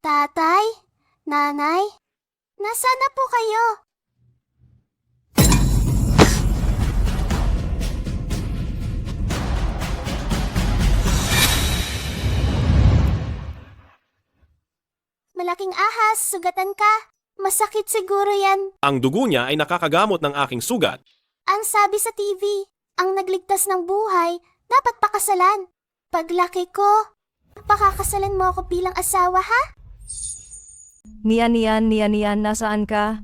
Tatay? Nanay? Nasaan na po kayo? Malaking ahas, sugatan ka. Masakit siguro yan. Ang dugo niya ay nakakagamot ng aking sugat. Ang sabi sa TV, ang nagligtas ng buhay, dapat pakasalan. Paglaki ko, pakakasalan mo ako bilang asawa, ha? Niyan, nasaan ka?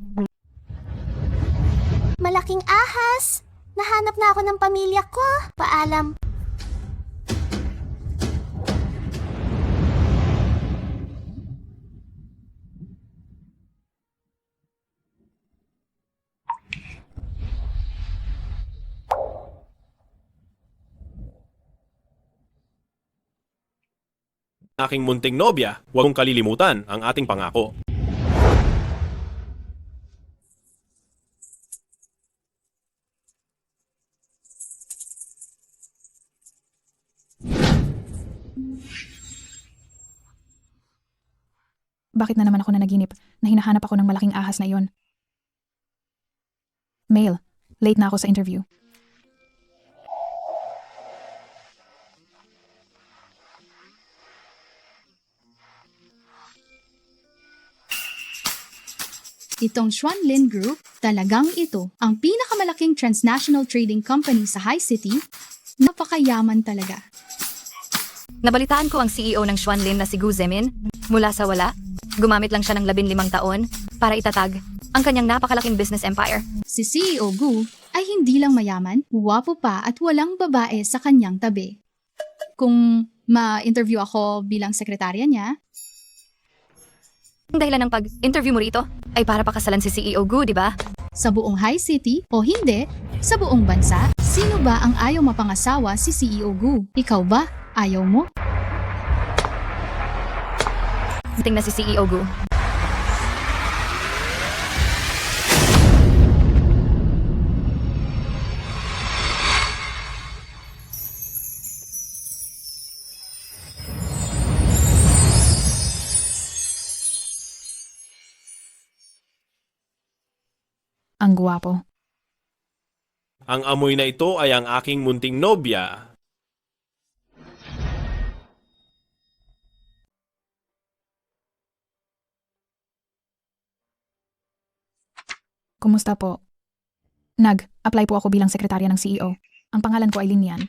Malaking ahas. Nahanap na ako ng pamilya ko. Paalam. Aking munting nobya, huwag mong kalilimutan ang ating pangako. Bakit na naman ako nanaginip na hinahanap ako ng malaking ahas na iyon? Mail, late na ako sa interview. Itong Xuanlin Group, talagang ito ang pinakamalaking transnational trading company sa High City. Napakayaman talaga. Nabalitaan ko ang CEO ng Xuanlin na si Gu Zemin. Mula sa wala, gumamit lang siya ng 15 taon para itatag ang kanyang napakalaking business empire. Si CEO Gu ay hindi lang mayaman, guwapo pa at walang babae sa kanyang tabi. Kung ma-interview ako bilang sekretarya niya, Ang dahilan ng pag-interview mo rito ay para pakasalan si CEO Gu, di ba? sa buong High City o hindi, sa buong bansa, sino ba ang ayaw mapangasawa si CEO Gu? Ikaw ba? Ayaw mo? Tingnan si CEO Gu. Ang guwapo. Ang amoy na ito ay ang aking munting nobya. Kumusta po? Apply po ako bilang sekretarya ng CEO. Ang pangalan ko ay Lin Yan.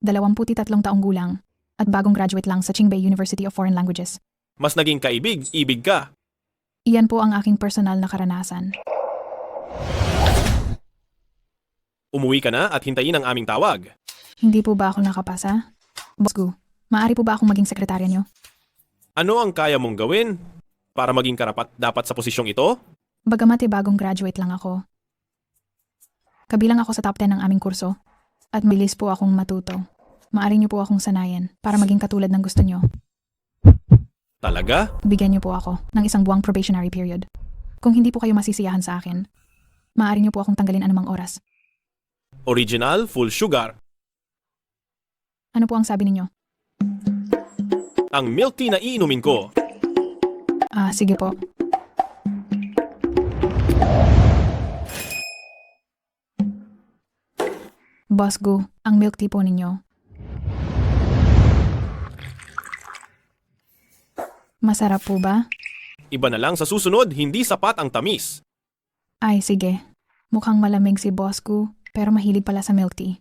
23 taong gulang at bagong graduate lang sa Qingbei University of Foreign Languages. Mas naging ibig ka. Iyan po ang aking personal na karanasan. Umuwi ka na at hintayin ang aming tawag. Hindi po ba ako nakapasa? Boss Gu, maaari po ba akong maging sekretarya niyo? Ano ang kaya mong gawin para maging karapat dapat sa posisyong ito? Bagamat bagong graduate lang ako. Kabilang ako sa top 10 ng aming kurso at mabilis po akong matuto. Maaari niyo po akong sanayin para maging katulad ng gusto niyo. Talaga? Bigyan niyo po ako ng isang buwang probationary period. Kung hindi po kayo masisiyahan sa akin, maaari niyo po akong tanggalin anumang oras. Original, full sugar. Ano po ang sabi ninyo? Ang milk tea na iinumin ko. Sige po. Boss Gu, ang milk tea po ninyo. Masarap po ba? Iba na lang sa susunod, hindi sapat ang tamis. Ay, sige. Mukhang malamig si Boss Gu, pero mahilig pala sa milk tea.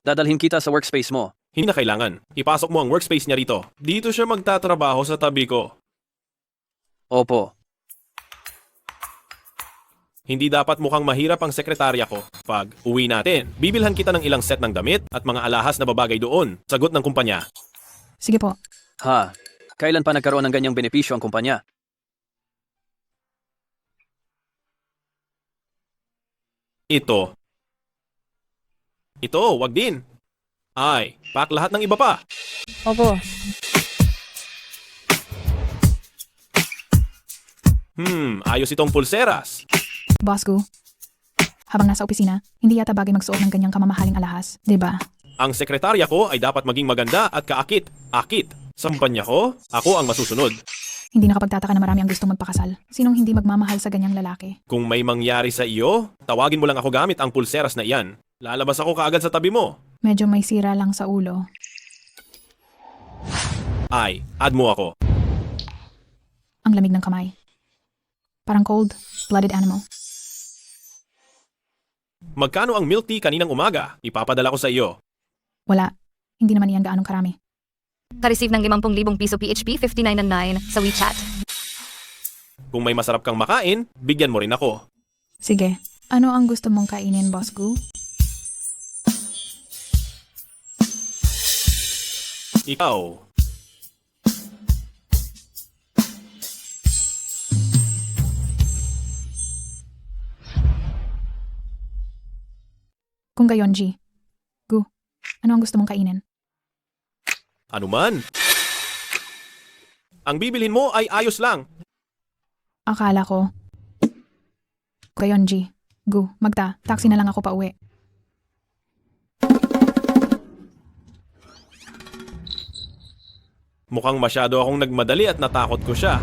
Dadalhin kita sa workspace mo. Hindi na kailangan. Ipasok mo ang workspace niya rito. Dito siya magtatrabaho sa tabi ko. Opo. Hindi dapat mukhang mahirap ang sekretarya ko. Pag uwi natin, bibilhan kita ng ilang set ng damit at mga alahas na babagay doon. Sagot ng kumpanya. Sige po. Ha? Kailan pa nagkaroon ng ganyang benepisyo ang kumpanya? Ito. Ito, wag din. Ay, pack lahat ng iba pa. Opo. Ayos itong pulseras. Boss Gu, habang nasa opisina, hindi yata bagay magsuot ng ganyang kamamahaling alahas, di ba? Ang sekretarya ko ay dapat maging maganda at kaakit. Akit. Sampanya ko? Ako ang masusunod. Hindi nakapagtataka na marami ang gustong magpakasal. Sinong hindi magmamahal sa ganyang lalaki? Kung may mangyari sa iyo, tawagin mo lang ako gamit ang pulseras na iyan. Lalabas ako kaagad sa tabi mo. Medyo may sira lang sa ulo. Ay, add mo ako. Ang lamig ng kamay. Parang cold-blooded animal. Magkano ang milk tea kaninang umaga? Ipapadala ko sa iyo. Wala. Hindi naman iyan gaanong karami. Ka-receive ng 50,000 piso PHP 5999 sa WeChat. Kung may masarap kang makain, bigyan mo rin ako. Sige. Ano ang gusto mong kainin, Boss Gu? Ikaw. Kung gayon, G. Gu, ano ang gusto mong kainin? Ano man? Ang bibilhin mo ay ayos lang. Akala ko. Gayon, G. Gu, taxi na lang ako pa uwi. Mukhang masyado akong nagmadali at natakot ko siya.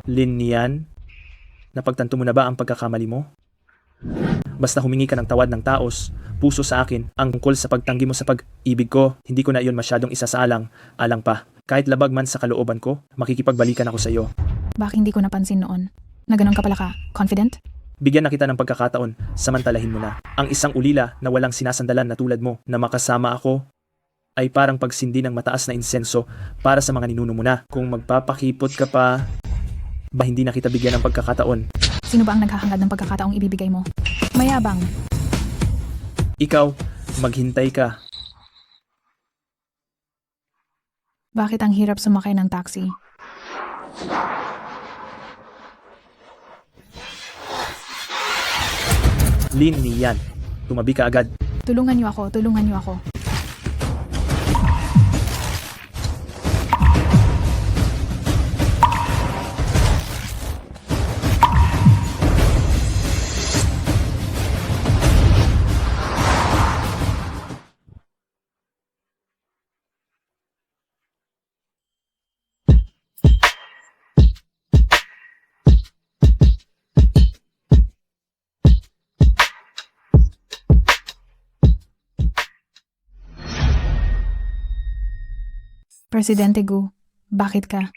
Lin Nian, napagtanto mo na ba ang pagkakamali mo? Basta humingi ka ng tawad ng taos, puso sa akin, ang tungkol sa pagtanggi mo sa pag-ibig ko, hindi ko na iyon masyadong isasaalang, alang pa. Kahit labag man sa kalooban ko, makikipagbalikan ako sa iyo. Bakit hindi ko napansin noon? Na ganun ka pala ka? Confident? Bigyan na kita ng pagkakataon, samantalahin mo na. Ang isang ulila na walang sinasandalan na tulad mo, na makasama ako, ay parang pagsindi ng mataas na insenso para sa mga ninuno mo na. Kung magpapakipot ka pa, ba hindi na kita bigyan ng pagkakataon? Sino ba ang naghahangad ng pagkakataong ibibigay mo? Mayabang. Ikaw, maghintay ka. Bakit ang hirap sumakay ng taxi? Lin Nian, tumabi ka agad. Tulungan niyo ako, tulungan niyo ako. Presidente Gu, bakit ka?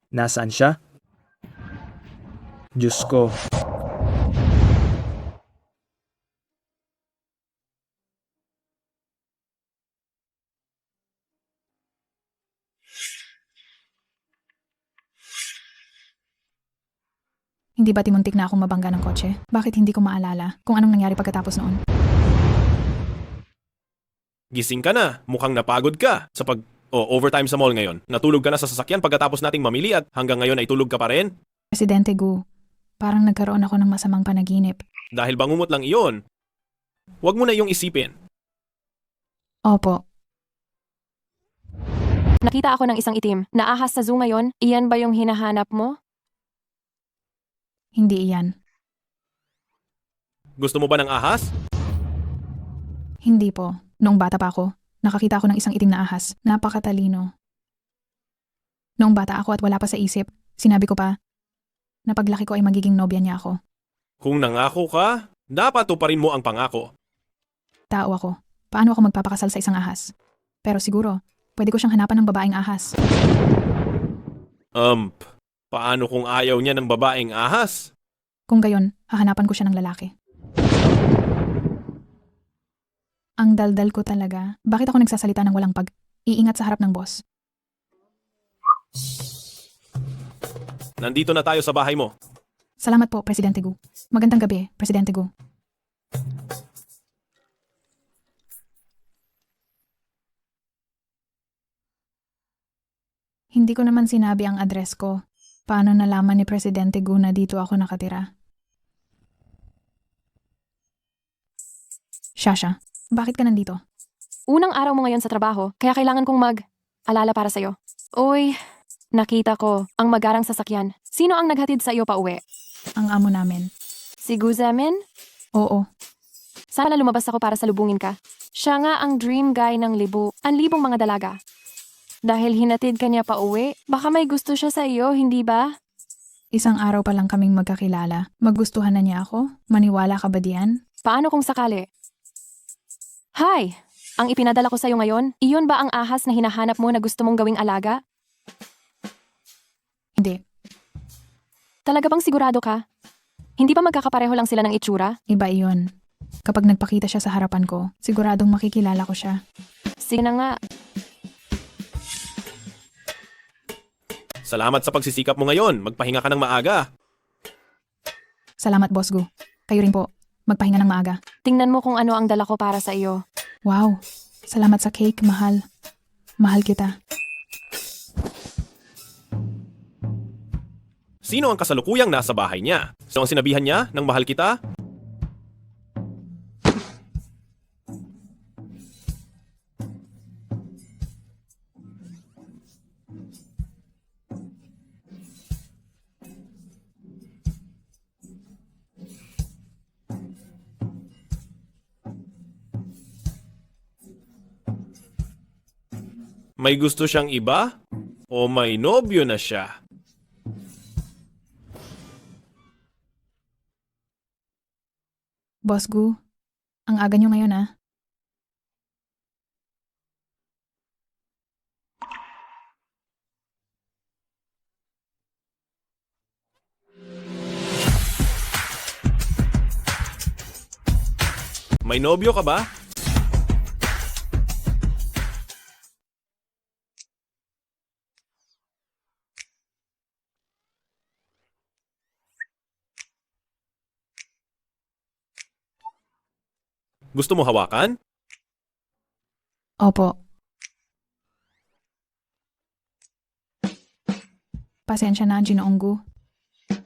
Nasaan siya? Diyos ko. Hindi ba timuntik na akong mabangga ng kotse? Bakit hindi ko maalala kung anong nangyari pagkatapos noon? Gising ka na, mukhang napagod ka sa overtime sa mall ngayon. Natulog ka na sa sasakyan pagkatapos nating mamili at hanggang ngayon ay tulog ka pa rin? Presidente Gu, parang nagkaroon ako ng masamang panaginip. Dahil bangungot lang iyon. Huwag mo na iyong isipin. Opo, Nakita ako ng isang itim na ahas sa zoo ngayon. Iyan ba yung hinahanap mo? hindi iyan. Gusto mo ba ng ahas? Hindi po. Noong bata pa ako, nakakita ako ng isang itim na ahas. Napakatalino. Noong bata ako at wala pa sa isip, sinabi ko pa, na paglaki ko ay magiging nobya niya ako. Kung nangako ka, dapat tuparin mo ang pangako. Tao ako. Paano ako magpapakasal sa isang ahas? Pero siguro, pwede ko siyang hanapan ng babaeng ahas. Paano kung ayaw niya ng babaeng ahas? Kung gayon, hahanapan ko siya ng lalaki. Ang daldal ko talaga. Bakit ako nagsasalita ng walang pag-iingat sa harap ng boss? Nandito na tayo sa bahay mo. Salamat po, Presidente Gu. Magandang gabi, Presidente Gu. Hindi ko naman sinabi ang address ko. Paano nalaman ni Presidente Gu na dito ako nakatira? Shasha, bakit ka nandito? Unang araw mo ngayon sa trabaho, kaya kailangan kong mag-alala para sa'yo. Uy, Nakita ko, ang magarang sasakyan. Sino ang naghatid sa iyo pa uwi? Ang amo namin. Si Guzemin? Oo, Sana lumabas ako para salubungin ka. Siya nga ang dream guy ng libong mga dalaga. Dahil hinatid ka niya pa uwi, baka may gusto siya sa iyo, hindi ba? isang araw pa lang kaming magkakilala. Magustuhan na niya ako? Maniwala ka ba diyan? Paano kung sakali? Hi! Ang ipinadala ko sa iyo ngayon, iyon ba ang ahas na hinahanap mo na gusto mong gawing alaga? Hindi. Talaga bang sigurado ka? Hindi ba magkakapareho lang sila ng itsura? Iba iyon. Kapag nagpakita siya sa harapan ko, siguradong makikilala ko siya. Sige na nga. Salamat sa pagsisikap mo ngayon. Magpahinga ka ng maaga. Salamat, Boss Gu. Kayo rin po. Magpahinga ng maaga. Tingnan mo kung ano ang dala ko para sa iyo. Wow. Salamat sa cake, mahal. Mahal kita. Sino ang kasalukuyang nasa bahay niya? So ang sinabihan niya ng mahal kita? May gusto siyang iba? O may nobyo na siya? Boss Gu, ang aga niyo ngayon ah. May nobyo ka ba? Gusto mo hawakan? Opo. Pasensya na, Ginoong Gu.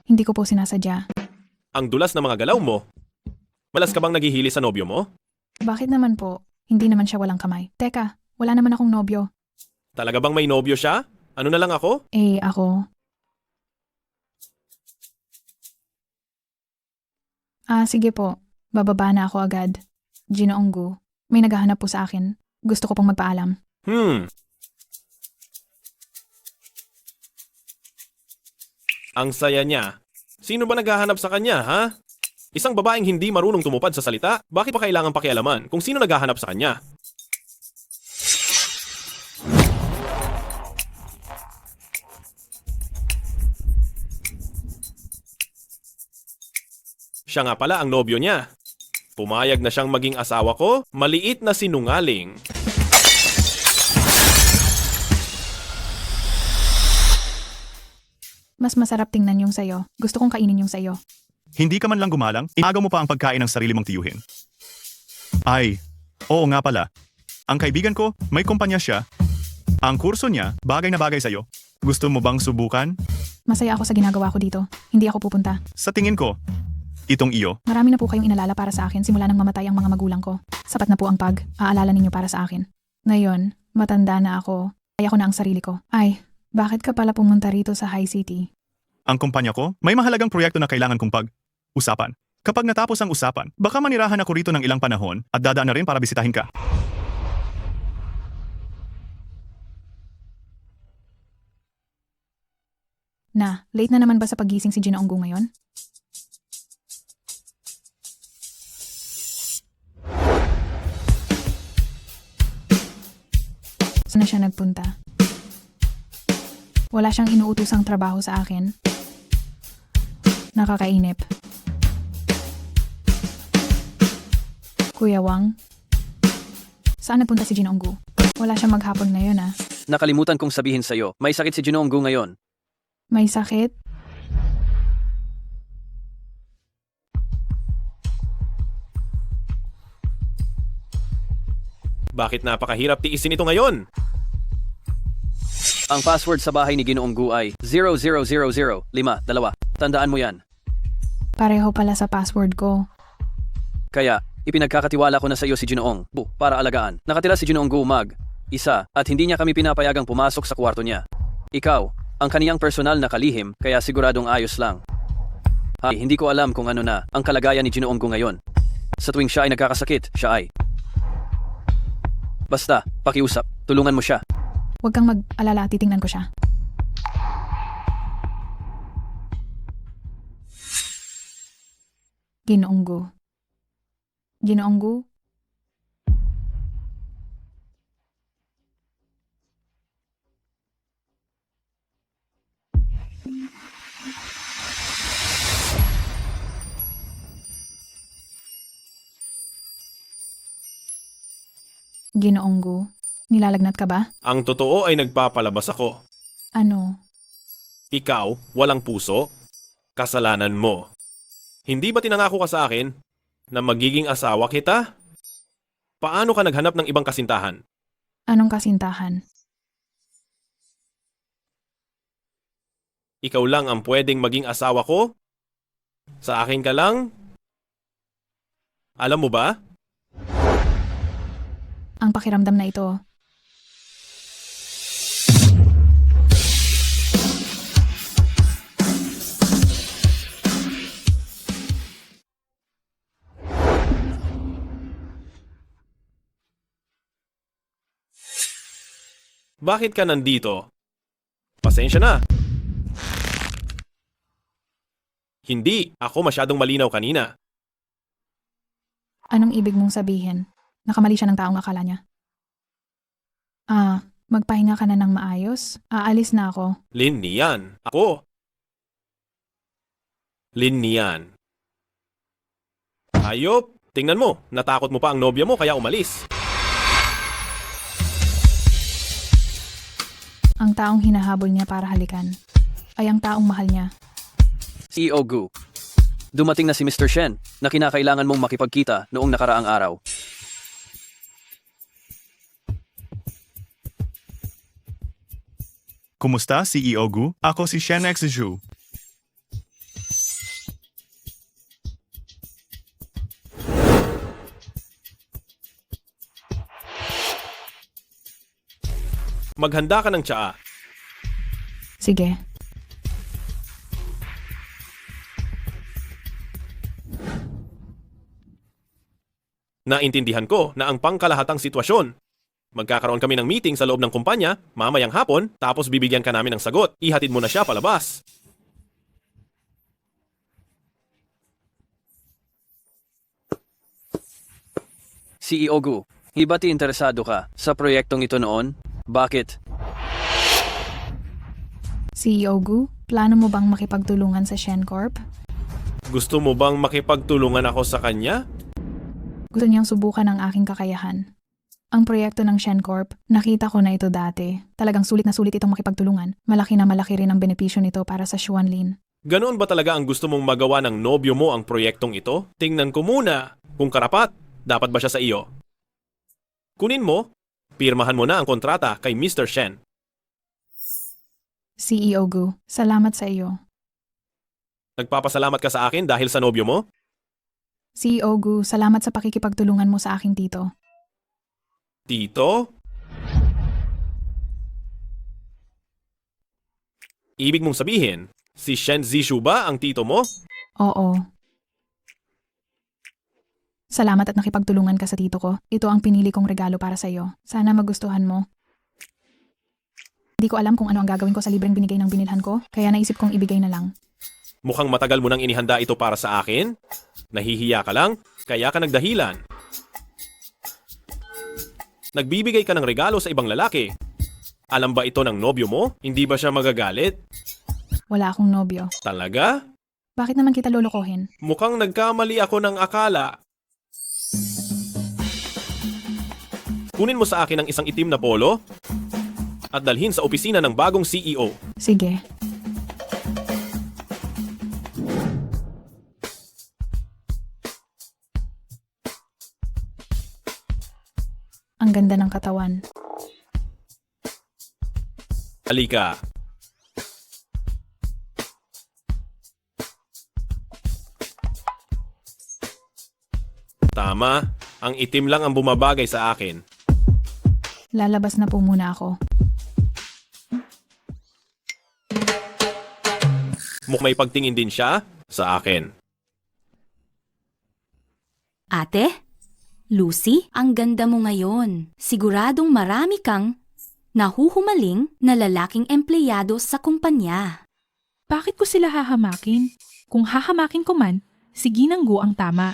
Hindi ko po sinasadya. Ang dulas na mga galaw mo. Malas ka bang naghihili sa nobyo mo? Bakit naman po? Hindi naman siya walang kamay. Teka, wala naman akong nobyo. Talaga bang may nobyo siya? Ano na lang ako? Ako. Sige po. Bababa na ako agad. Ginoong Gu, may naghahanap po sa akin. Gusto ko pong magpaalam. Ang saya niya. Sino ba naghahanap sa kanya, ha? Isang babaeng hindi marunong tumupad sa salita? Bakit pa kailangan pakialaman kung sino naghahanap sa kanya? Siya nga pala ang nobyo niya. Pumayag na siyang maging asawa ko, maliit na sinungaling. Mas masarap tingnan yung sayo. Gusto kong kainin yung sayo. Hindi ka man lang gumalang, inagaw mo pa ang pagkain ng sarili mong tiyuhin. Ay, oo nga pala. Ang kaibigan ko, may kumpanya siya. Ang kurso niya, bagay na bagay sa'yo. Gusto mo bang subukan? Masaya ako sa ginagawa ko dito. Hindi ako pupunta. Sa tingin ko, itong iyo, Marami na po kayong inalala para sa akin simula nang mamatay ang mga magulang ko. Sapat na po ang pag-aalala ninyo para sa akin. Ngayon, matanda na ako. Kaya ko na ang sarili ko. Ay, bakit ka pala pumunta rito sa High City? ang kumpanya ko, may mahalagang proyekto na kailangan kong pag-usapan. Kapag natapos ang usapan, baka manirahan ako rito ng ilang panahon at dadaan na rin para bisitahin ka. Late na naman ba sa pagising si Ginoong Gu ngayon? Saan na siya nagpunta? Wala siyang inuutosang trabaho sa akin. Nakakainip. Kuya Wang? Saan napunta si Ginoong Gu? Wala siyang maghapon ngayon ah. Nakalimutan kong sabihin sa'yo, may sakit si Ginoong Gu ngayon. May sakit? Bakit napakahirap tiisin ito ngayon? Ang password sa bahay ni Ginoong Gu ay 0000522. Tandaan mo yan. Pareho pala sa password ko. Kaya, ipinagkakatiwala ko na sa iyo si Ginoong Gu para alagaan. Nakatira si Ginoong Gu isa at hindi niya kami pinapayagang pumasok sa kwarto niya. Ikaw, ang kaniyang personal na kalihim, kaya siguradong ayos lang. Hindi ko alam kung ano na ang kalagayan ni Ginoong Gu ngayon. Sa tuwing siya ay nagkakasakit, siya ay... Basta, pakiusap, tulungan mo siya. Huwag kang mag-alala, titingnan ko siya. Ginoong Gu. Ginoong Gu? Ginoong Gu, nilalagnat ka ba? Ang totoo ay nagpapalabas ako. Ano? Ikaw, walang puso? Kasalanan mo. Hindi ba tinangako ka sa akin na magiging asawa kita? Paano ka naghanap ng ibang kasintahan? Anong kasintahan? Ikaw lang ang pwedeng maging asawa ko? Sa akin ka lang? Alam mo ba? Ang pakiramdam na ito. Bakit ka nandito? Pasensya na. Hindi, ako masyadong malinaw kanina. Anong ibig mong sabihin? Nakamali siya ng taong akala niya. Magpahinga ka na ng maayos? Aalis na ako. Lin Nian. Ako. Lin Nian. Hayop, tingnan mo. Natakot mo pa ang nobya mo kaya umalis. Ang taong hinahabol niya para halikan ay ang taong mahal niya. CEO Gu. Dumating na si Mr. Shen na kinakailangan mong makipagkita noong nakaraang araw. Kumusta, CEO Gu? Ako si Shen X Zhu. Maghanda ka ng tsaa. Sige. Naintindihan ko na ang pangkalahatang sitwasyon. Magkakaroon kami ng meeting sa loob ng kumpanya, mamayang hapon, tapos bibigyan ka namin ng sagot. Ihatid mo na siya palabas. CEO Gu, hibati interesado ka sa proyektong ito noon? Bakit? CEO Gu, plano mo bang makipagtulungan sa Shen Corp? Gusto mo bang makipagtulungan ako sa kanya? Gusto niyang subukan ang aking kakayahan. Ang proyekto ng Shen Corp, nakita ko na ito dati. Talagang sulit na sulit itong makipagtulungan. Malaki na malaki rin ang benepisyo nito para sa Xuanlin. Ganoon ba talaga ang gusto mong magawa ng nobyo mo ang proyektong ito? Tingnan ko muna. Kung karapat, dapat ba siya sa iyo? Kunin mo, pirmahan mo na ang kontrata kay Mr. Shen. CEO Gu, salamat sa iyo. Nagpapasalamat ka sa akin dahil sa nobyo mo? CEO Gu, salamat sa pakikipagtulungan mo sa aking tito. Tito? Ibig mong sabihin, si Shen Zishu ba ang tito mo? Oo. Salamat at nakipagtulungan ka sa tito ko. Ito ang pinili kong regalo para sa iyo. Sana magustuhan mo. Hindi ko alam kung ano ang gagawin ko sa libreng binigay ng binilhan ko, kaya naisip kong ibigay na lang. Mukhang matagal mo nang inihanda ito para sa akin. Nahihiya ka lang, kaya ka nagdahilan. Nagbibigay ka ng regalo sa ibang lalaki. Alam ba ito ng nobyo mo? Hindi ba siya magagalit? Wala akong nobyo. Talaga? Bakit naman kita lolokohin? Mukhang nagkamali ako ng akala. Kunin mo sa akin ang isang itim na polo at dalhin sa opisina ng bagong CEO. Sige. Ang ganda ng katawan. Halika. Tama, ang itim lang ang bumabagay sa akin. Lalabas na po muna ako. Mukhang may pagtingin din siya sa akin. Ate? Lucy, ang ganda mo ngayon. Siguradong marami kang nahuhumaling na lalaking empleyado sa kumpanya. Bakit ko sila hahamakin? Kung hahamakin ko man, si Ginang Gu ang tama.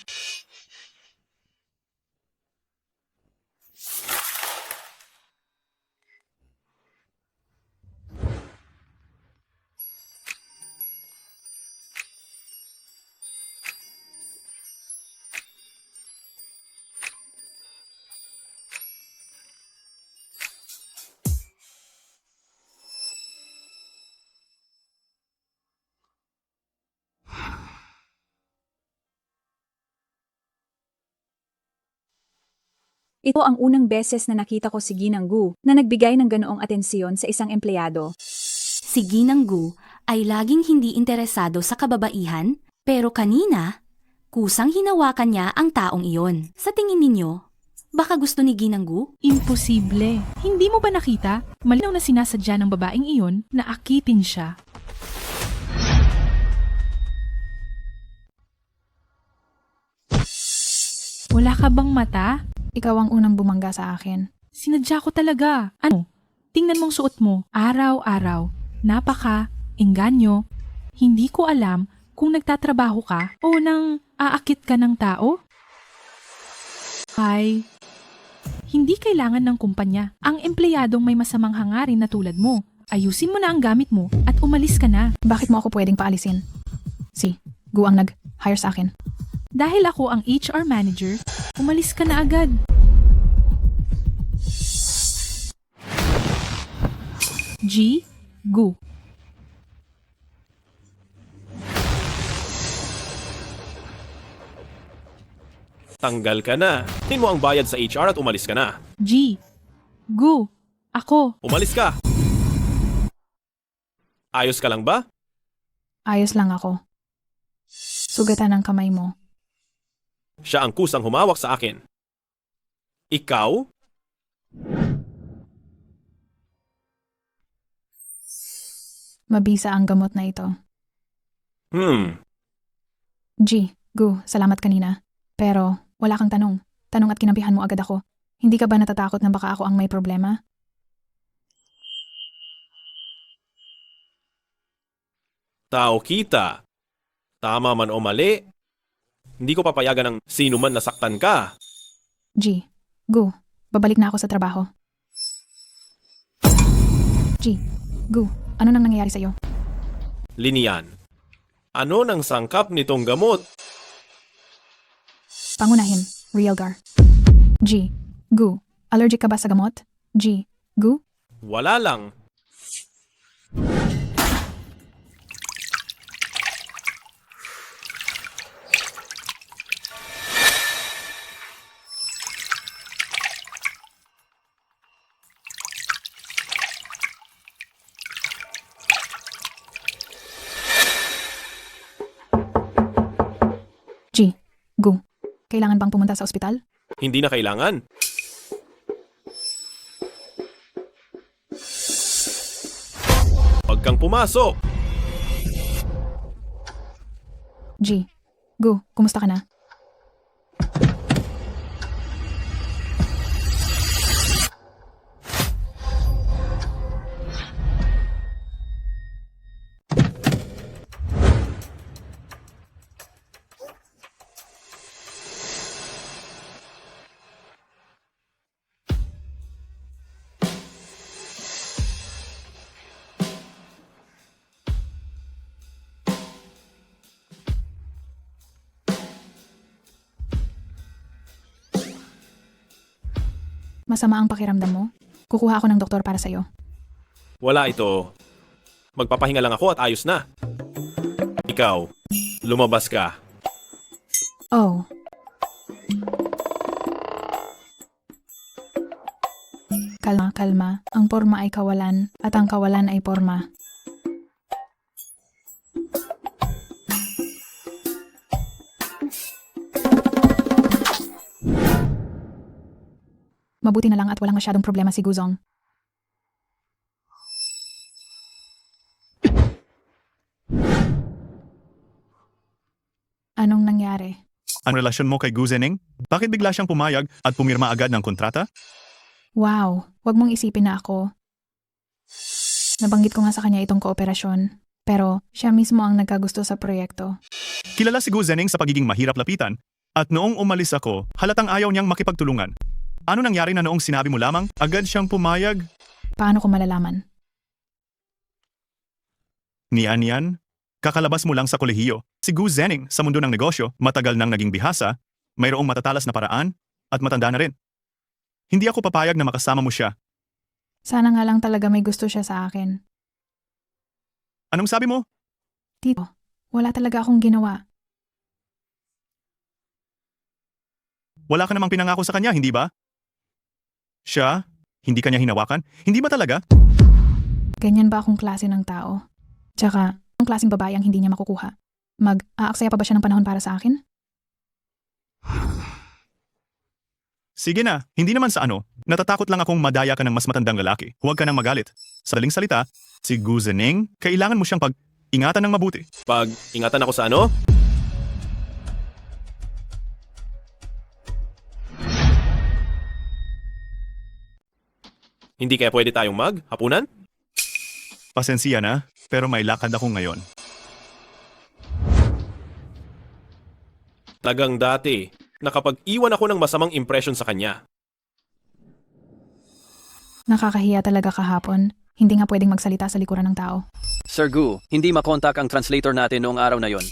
Ito ang unang beses na nakita ko si Ginang Gu na nagbigay ng ganoong atensyon sa isang empleyado. Si Ginang Gu ay laging hindi interesado sa kababaihan, pero kanina, kusang hinawakan niya ang taong iyon. Sa tingin ninyo, baka gusto ni Ginang Gu? Imposible. Hindi mo ba nakita? Malinaw na sinasadya ng babaeng iyon na akitin siya. Wala ka bang mata? Ikaw ang unang bumangga sa akin. Sinadya ko talaga. Ano? Tingnan mong suot mo. Araw-araw. Napaka-engganyo. Hindi ko alam kung nagtatrabaho ka o nang aakit ka ng tao. Ay, hindi kailangan ng kumpanya ang empleyadong may masamang hangarin na tulad mo. Ayusin mo na ang gamit mo at umalis ka na. Bakit mo ako pwedeng paalisin? Si Gu ang nag-hire sa akin. Dahil ako ang HR manager, umalis ka na agad. G. Gu. Tanggal ka na. Tin mo ang bayad sa HR at umalis ka na. G. Gu. Ako. Umalis ka! Ayos ka lang ba? Ayos lang ako. Sugatan ang kamay mo. Siya ang kusang humawak sa akin. Ikaw? Mabisa ang gamot na ito. G. Gu, salamat kanina. Pero wala kang tanong. Tanong at kinampihan mo agad ako. Hindi ka ba natatakot na baka ako ang may problema? Tao kita. Tama man o mali, hindi ko papayagan ng sino man nasaktan ka. G. Gu, babalik na ako sa trabaho. G. Gu, ano nang nangyayari sa'yo? Linian. Ano nang sangkap nitong gamot? Pangunahin, Realgar. G. Gu, allergic ka ba sa gamot? G. Gu? Wala lang. G. Gu, kailangan bang pumunta sa ospital? Hindi na kailangan. Huwag kang pumasok. G. Gu, kumusta ka na? Masama ang pakiramdam mo? Kukuha ako ng doktor para sa'yo. Wala ito. Magpapahinga lang ako at ayos na. Ikaw, lumabas ka. Oh. Kalma, kalma. Ang porma ay kawalan at ang kawalan ay porma. Mabuti na lang at walang masyadong problema si Guzong. Anong nangyari? Ang relasyon mo kay Gu Zening? Bakit bigla siyang pumayag at pumirma agad ng kontrata? Wow, wag mong isipin na ako. Nabanggit ko nga sa kanya itong kooperasyon. Pero siya mismo ang nagkagusto sa proyekto. Kilala si Gu Zening sa pagiging mahirap lapitan. At noong umalis ako, halatang ayaw niyang makipagtulungan. Ano nangyari na noong sinabi mo lamang, agad siyang pumayag? Paano ko malalaman? Niyan, kakalabas mo lang sa kolehiyo. Si Gu Zening sa mundo ng negosyo, matagal nang naging bihasa, mayroong matatalas na paraan, at matanda na rin. Hindi ako papayag na makasama mo siya. Sana nga lang talaga may gusto siya sa akin. Anong sabi mo? Tito, wala talaga akong ginawa. Wala ka namang pinangako sa kanya, hindi ba? Siya? Hindi kanya hinawakan? Hindi ba talaga? Ganyan ba akong klase ng tao? Tsaka, ang klaseng babae ang hindi niya makukuha? Mag-aaksaya pa ba siya ng panahon para sa akin? Sige na, hindi naman sa ano. Natatakot lang akong madaya ka ng mas matandang lalaki. Huwag ka nang magalit. Sa daling salita, si Gu Zening, kailangan mo siyang pag-ingatan ng mabuti. Pag-ingatan ako sa ano? Hindi kaya pwede tayong mag-hapunan? Pasensya na, pero may lakad ako ngayon. Tagang dati, nakapag-iwan ako ng masamang impression sa kanya. Nakakahiya talaga kahapon. Hindi nga pwedeng magsalita sa likuran ng tao. Sir Gu, hindi makontak ang translator natin noong araw na yon.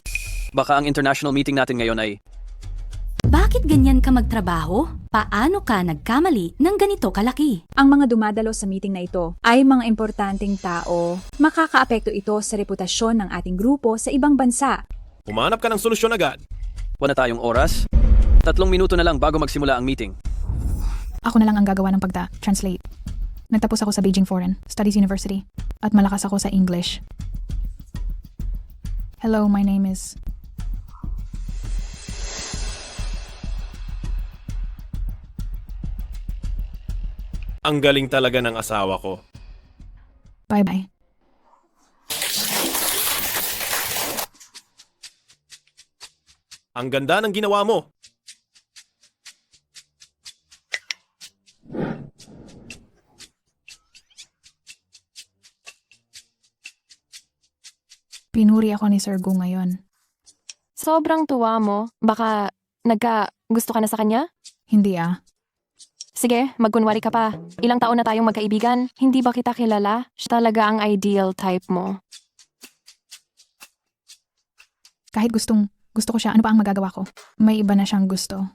Baka ang international meeting natin ngayon ay... Bakit ganyan ka magtrabaho? Paano ka nagkamali ng ganito kalaki? Ang mga dumadalo sa meeting na ito ay mga importanteng tao. Makakaapekto ito sa reputasyon ng ating grupo sa ibang bansa. Humanap ka ng solusyon agad. Wala tayong oras? 3 minuto na lang bago magsimula ang meeting. Ako na lang ang gagawa ng pagta-translate. Nagtapos ako sa Beijing Foreign Studies University at malakas ako sa English. Hello, my name is... Ang galing talaga ng asawa ko. Bye-bye. Ang ganda ng ginawa mo. Pinuri ako ni Sir Gu ngayon. Sobrang tuwa mo. Baka gusto ka na sa kanya? Hindi ah. Sige, magkunwari ka pa. Ilang taon na tayong magkaibigan. Hindi ba kita kilala? Siya talaga ang ideal type mo. Kahit gusto ko siya, ano pa ang magagawa ko? May iba na siyang gusto.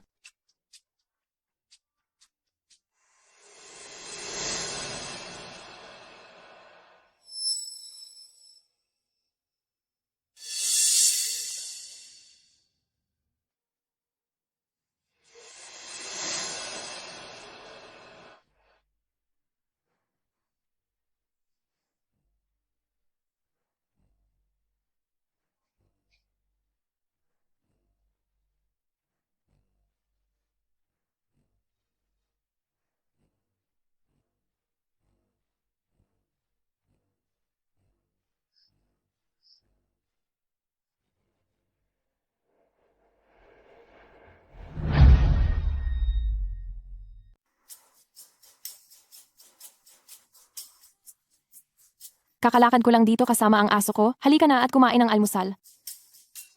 Kakalakad ko lang dito kasama ang aso ko. Halika na at kumain ng almusal.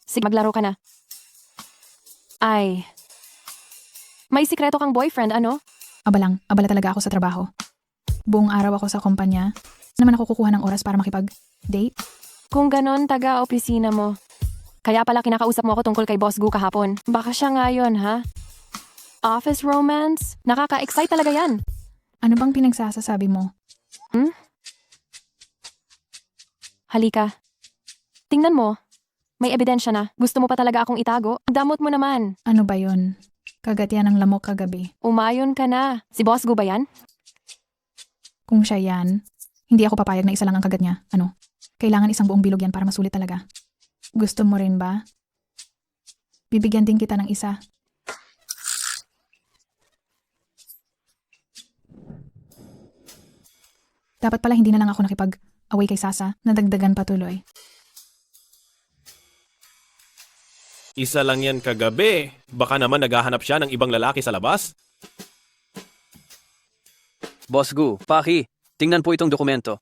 Sige, maglaro ka na. Ay. May sikreto kang boyfriend, ano? Abala talaga ako sa trabaho. Buong araw ako sa kumpanya. Naman ako kukuha ng oras para makipag-date? Kung ganon, taga-opisina mo. Kaya pala kinakausap mo ako tungkol kay Boss Gu kahapon. Baka siya ngayon, ha? Office romance? Nakaka-excite talaga yan. Ano bang pinagsasasabi mo? Halika. Tingnan mo. May ebidensya na. Gusto mo pa talaga akong itago? Damot mo naman. Ano ba yun? Kagat yan ng lamok kagabi. Umayon ka na. Si Boss Gu ba yan? Kung siya yan, hindi ako papayag na isa lang ang kagat niya. Ano? Kailangan isang buong bilog yan para masulit talaga. Gusto mo rin ba? Bibigyan din kita ng isa. Dapat pala hindi na lang ako nakipag-away kay Sasa, nadagdagan patuloy. Isa lang yan kagabi. Baka naman naghahanap siya ng ibang lalaki sa labas. Boss Gu, Paki, tingnan po itong dokumento.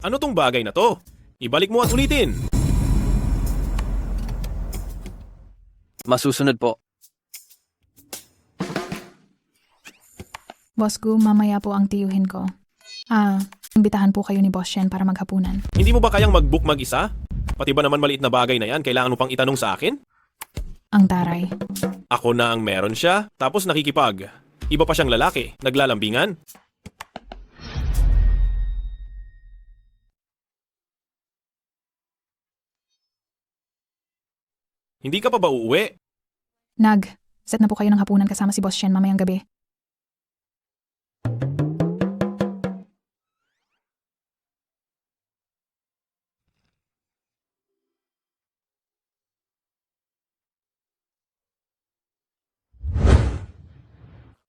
Ano tong bagay na to? Ibalik mo at ulitin. Masusunod po. Boss Gu, mamaya po ang tiyuhin ko. Imbitahan po kayo ni Boss Shen para maghapunan. Hindi mo ba kayang mag-book mag-isa? Pati ba naman maliit na bagay na yan, kailangan mo pang itanong sa akin? Ang taray. Ako na ang meron siya, tapos nakikipag. Iba pa siyang lalaki, naglalambingan. Hindi ka pa ba uuwi? Set na po kayo ng hapunan kasama si Boss Shen mamayang gabi.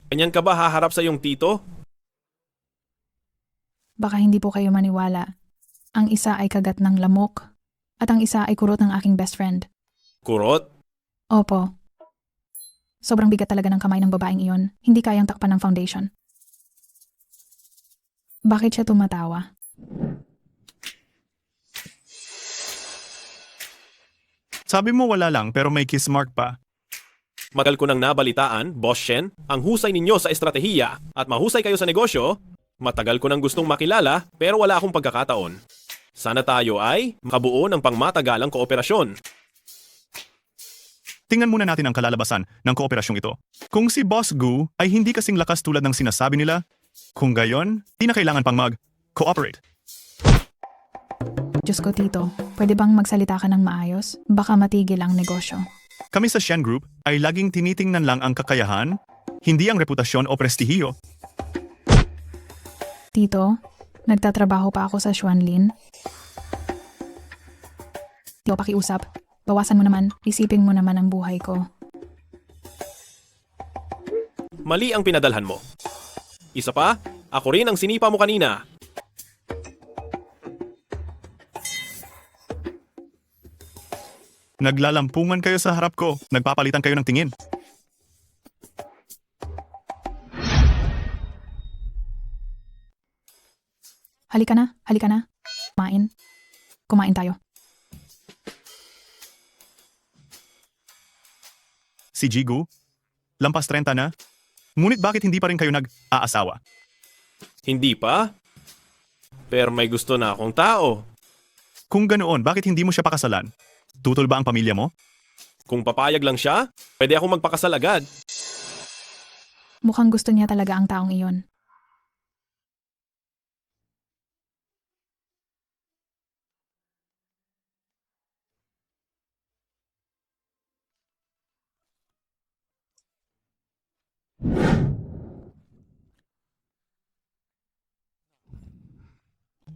Ganyan ka ba haharap sa iyong tito? Baka hindi po kayo maniwala. Ang isa ay kagat ng lamok at ang isa ay kurot ng aking best friend. Kurot? Opo. Sobrang bigat talaga ng kamay ng babaeng iyon. Hindi kayang takpan ng foundation. Bakit siya tumatawa? Sabi mo wala lang pero may kiss mark pa. Magal ko nang nabalitaan, Boss Shen, ang husay ninyo sa estratehiya at mahusay kayo sa negosyo. Matagal ko nang gustong makilala pero wala akong pagkakataon. Sana tayo ay makabuo ng pangmatagalang kooperasyon. Tingnan muna natin ang kalalabasan ng kooperasyong ito. Kung si Boss Gu ay hindi kasing lakas tulad ng sinasabi nila, kung gayon, di na kailangan pang mag-cooperate. Diyos ko, Tito. Pwede bang magsalita ka ng maayos? Baka matigil ang negosyo. Kami sa Shen Group ay laging tinitingnan lang ang kakayahan, hindi ang reputasyon o prestihiyo. Tito, nagtatrabaho pa ako sa Xuanlin. Tito, pakiusap. Bawasan mo naman. Isipin mo naman ang buhay ko. Mali ang pinadalhan mo. Isa pa, ako rin ang sinipa mo kanina. Naglalampungan kayo sa harap ko, nagpapalitan kayo ng tingin. Halika na. Kumain tayo. Si Jigu, lampas 30 na, ngunit bakit hindi pa rin kayo nag-aasawa? Hindi pa? Pero may gusto na akong tao. Kung ganoon, bakit hindi mo siya pakasalan? Tutol ba ang pamilya mo? Kung papayag lang siya, pwede akong magpakasal agad. Mukhang gusto niya talaga ang taong iyon.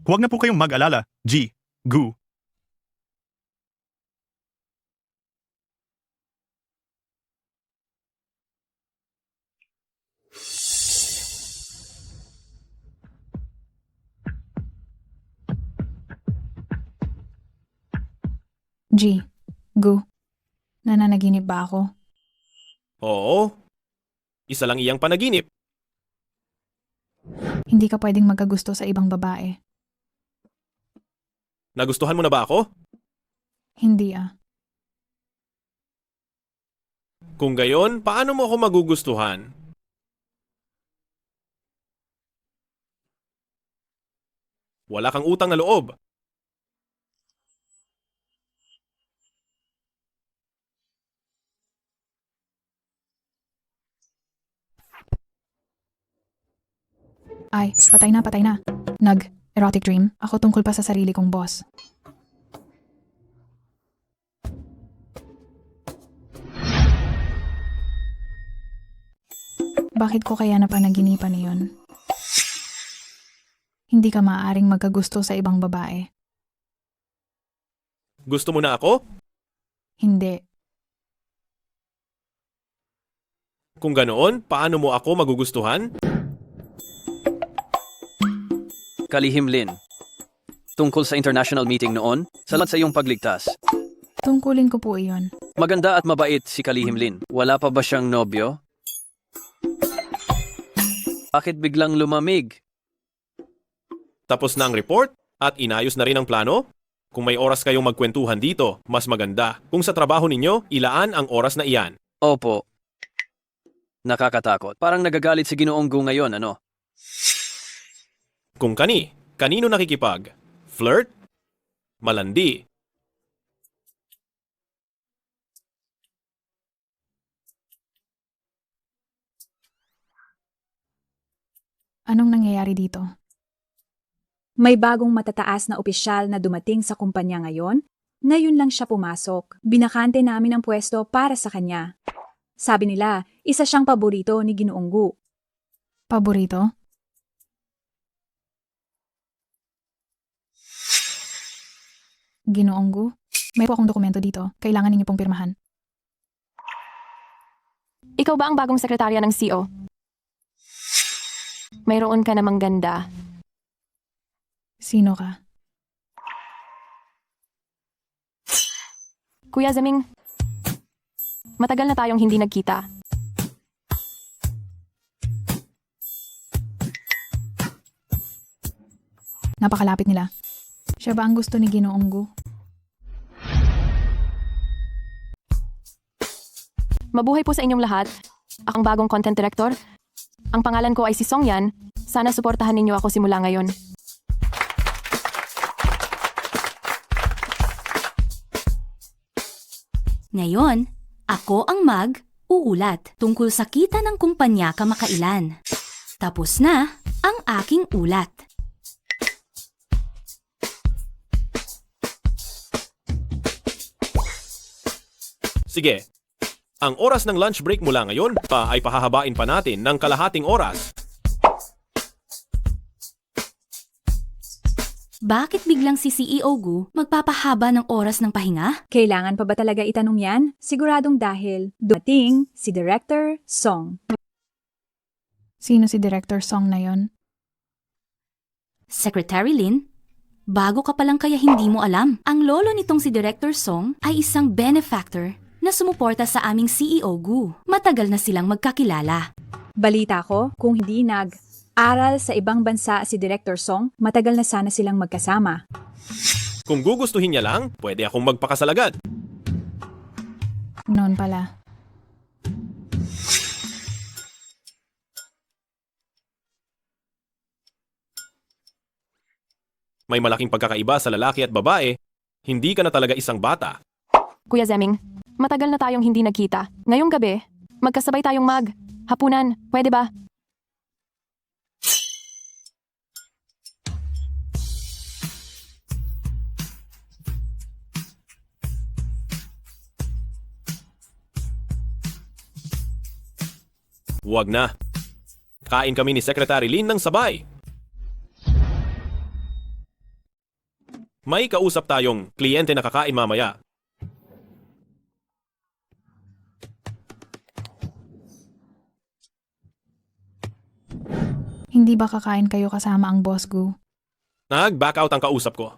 Huwag na po kayong mag-alala, Gu. Gu, nananaginip ba ako? Oo. Isa lang iyang panaginip. Hindi ka pwedeng magkagusto sa ibang babae. Nagustuhan mo na ba ako? Hindi Kung gayon, paano mo ako magugustuhan? Wala kang utang na loob. Ay, patay na. Erotic dream. Ako tungkol pa sa sarili kong boss. Bakit ko kaya napanaginipan iyon? Hindi ka maaaring magkagusto sa ibang babae. Gusto mo na ako? Hindi. Kung ganoon, paano mo ako magugustuhan? Kalihim Lin. Tungkol sa international meeting noon, salamat sa iyong pagligtas. Tungkulin ko po iyon. Maganda at mabait si Kalihim Lin. Wala pa ba siyang nobyo? Bakit biglang lumamig? Tapos na ang report at inayos na rin ang plano? Kung may oras kayong magkwentuhan dito, mas maganda. Kung sa trabaho ninyo, ilaan ang oras na iyan. Opo. Nakakatakot. Parang nagagalit si Ginoong Gu ngayon, ano? Kung kanino nakikipag? Flirt? Malandi? Anong nangyayari dito? May bagong matataas na opisyal na dumating sa kumpanya ngayon. Ngayon lang siya pumasok. Binakante namin ang pwesto para sa kanya. Sabi nila, isa siyang paborito ni Ginoong Gu. Paborito? Ginoong Gu? May po akong dokumento dito. Kailangan ninyo pong pirmahan. Ikaw ba ang bagong sekretarya ng CEO? Mayroon ka namang ganda. Sino ka? Kuya Zaming, matagal na tayong hindi nagkita. Napakalapit nila. Siya ba ang gusto ni Ginoong Gu? Mabuhay po sa inyong lahat. Akong bagong content director. Ang pangalan ko ay si Song Yan. Sana suportahan ninyo ako simula ngayon. Ngayon, ako ang uulat tungkol sa kita ng kumpanya kamakailan. Tapos na ang aking ulat. Sige. Ang oras ng lunch break mula ngayon ay pahahabain pa natin ng kalahating oras. Bakit biglang si CEO Gu magpapahaba ng oras ng pahinga? Kailangan pa ba talaga itanong yan? Siguradong dahil dumating si Director Song. Sino si Director Song na yon? Secretary Lin, bago ka pa lang kaya hindi mo alam. Ang lolo nitong si Director Song ay isang benefactor na sumuporta sa aming CEO Gu. Matagal na silang magkakilala. Balita ko, kung hindi nag-aral sa ibang bansa si Director Song, matagal na sana silang magkasama. Kung gugustuhin niya lang, pwede akong magpakasalagad. Noon pala. May malaking pagkakaiba sa lalaki at babae. Hindi ka na talaga isang bata. Kuya Zeming, matagal na tayong hindi nagkita. Ngayong gabi, magkasabay tayong hapunan. Pwede ba? Huwag na. Kain kami ni Secretary Lin ng sabay. May kausap tayong kliyente na kakain mamaya. Hindi ba kakain kayo kasama ang Boss Gu? Nag-back out ang kausap ko.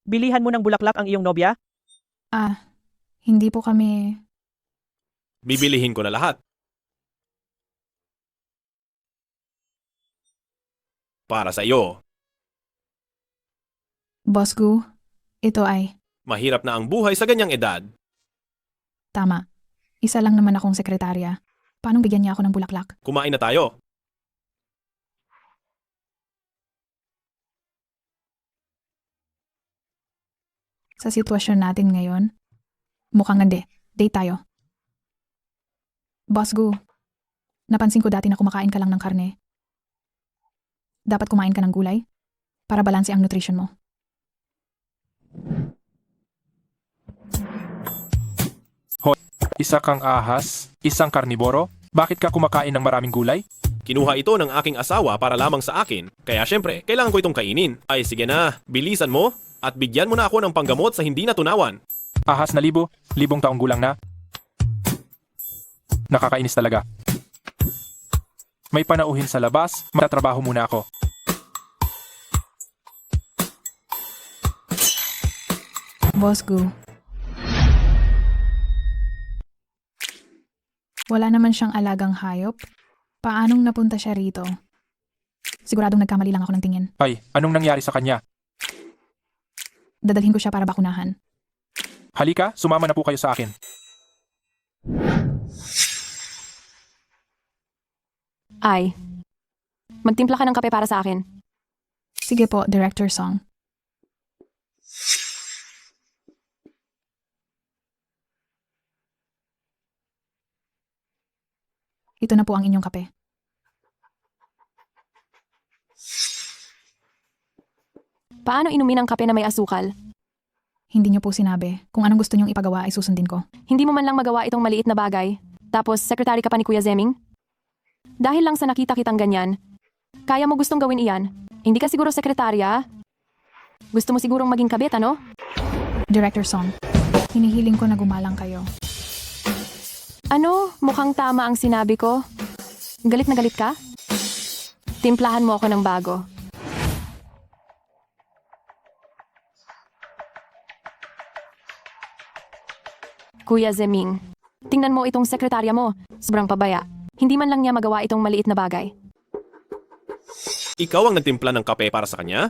Bilihan mo ng bulaklak ang iyong nobya? Hindi po kami... Bibilihin ko na lahat. Para sa iyo. Boss Gu, ito ay... Mahirap na ang buhay sa ganyang edad. Tama. Isa lang naman akong sekretarya. Paano bigyan niya ako ng bulaklak? Kumain na tayo. Sa sitwasyon natin ngayon, mukhang hindi. Date tayo. Boss Gu, napansin ko dati na kumakain ka lang ng karne. Dapat kumain ka ng gulay para balanse ang nutrition mo. Hoy, isa kang ahas, isang karniboro, bakit ka kumakain ng maraming gulay? Kinuha ito ng aking asawa para lamang sa akin. Kaya syempre, kailangan ko itong kainin. Ay sige na, bilisan mo at bigyan mo na ako ng panggamot sa hindi natunawan. Ahas na libong taong gulang na. Nakakainis talaga. May panauhin sa labas, matatrabaho muna ako. Boss Gu. Wala naman siyang alagang hayop. Paanong napunta siya rito? Siguradong nagkamali lang ako ng tingin. Ay, anong nangyari sa kanya? Dadalhin ko siya para bakunahan. Halika, sumama na po kayo sa akin. Ay, magtimpla ka ng kape para sa akin. Sige po, Director Song. Ito na po ang inyong kape. Paano inumin ang kape na may asukal? Hindi niyo po sinabi. Kung anong gusto niyong ipagawa ay susundin ko. Hindi mo man lang magawa itong maliit na bagay. Tapos, sekretary ka pa ni Kuya Zeming? Dahil lang sa nakita kitang ganyan, kaya mo gustong gawin iyan. Hindi ka siguro sekretarya? Gusto mo sigurong maging kabit, ano? Director Song, hinihiling ko na gumalang kayo. Ano? Mukhang tama ang sinabi ko. Galit na galit ka? Timplahan mo ako ng bago. Kuya Zeming, tingnan mo itong sekretarya mo. Sobrang pabaya. Hindi man lang niya magawa itong maliit na bagay. Ikaw ang nagtimpla ng kape para sa kanya?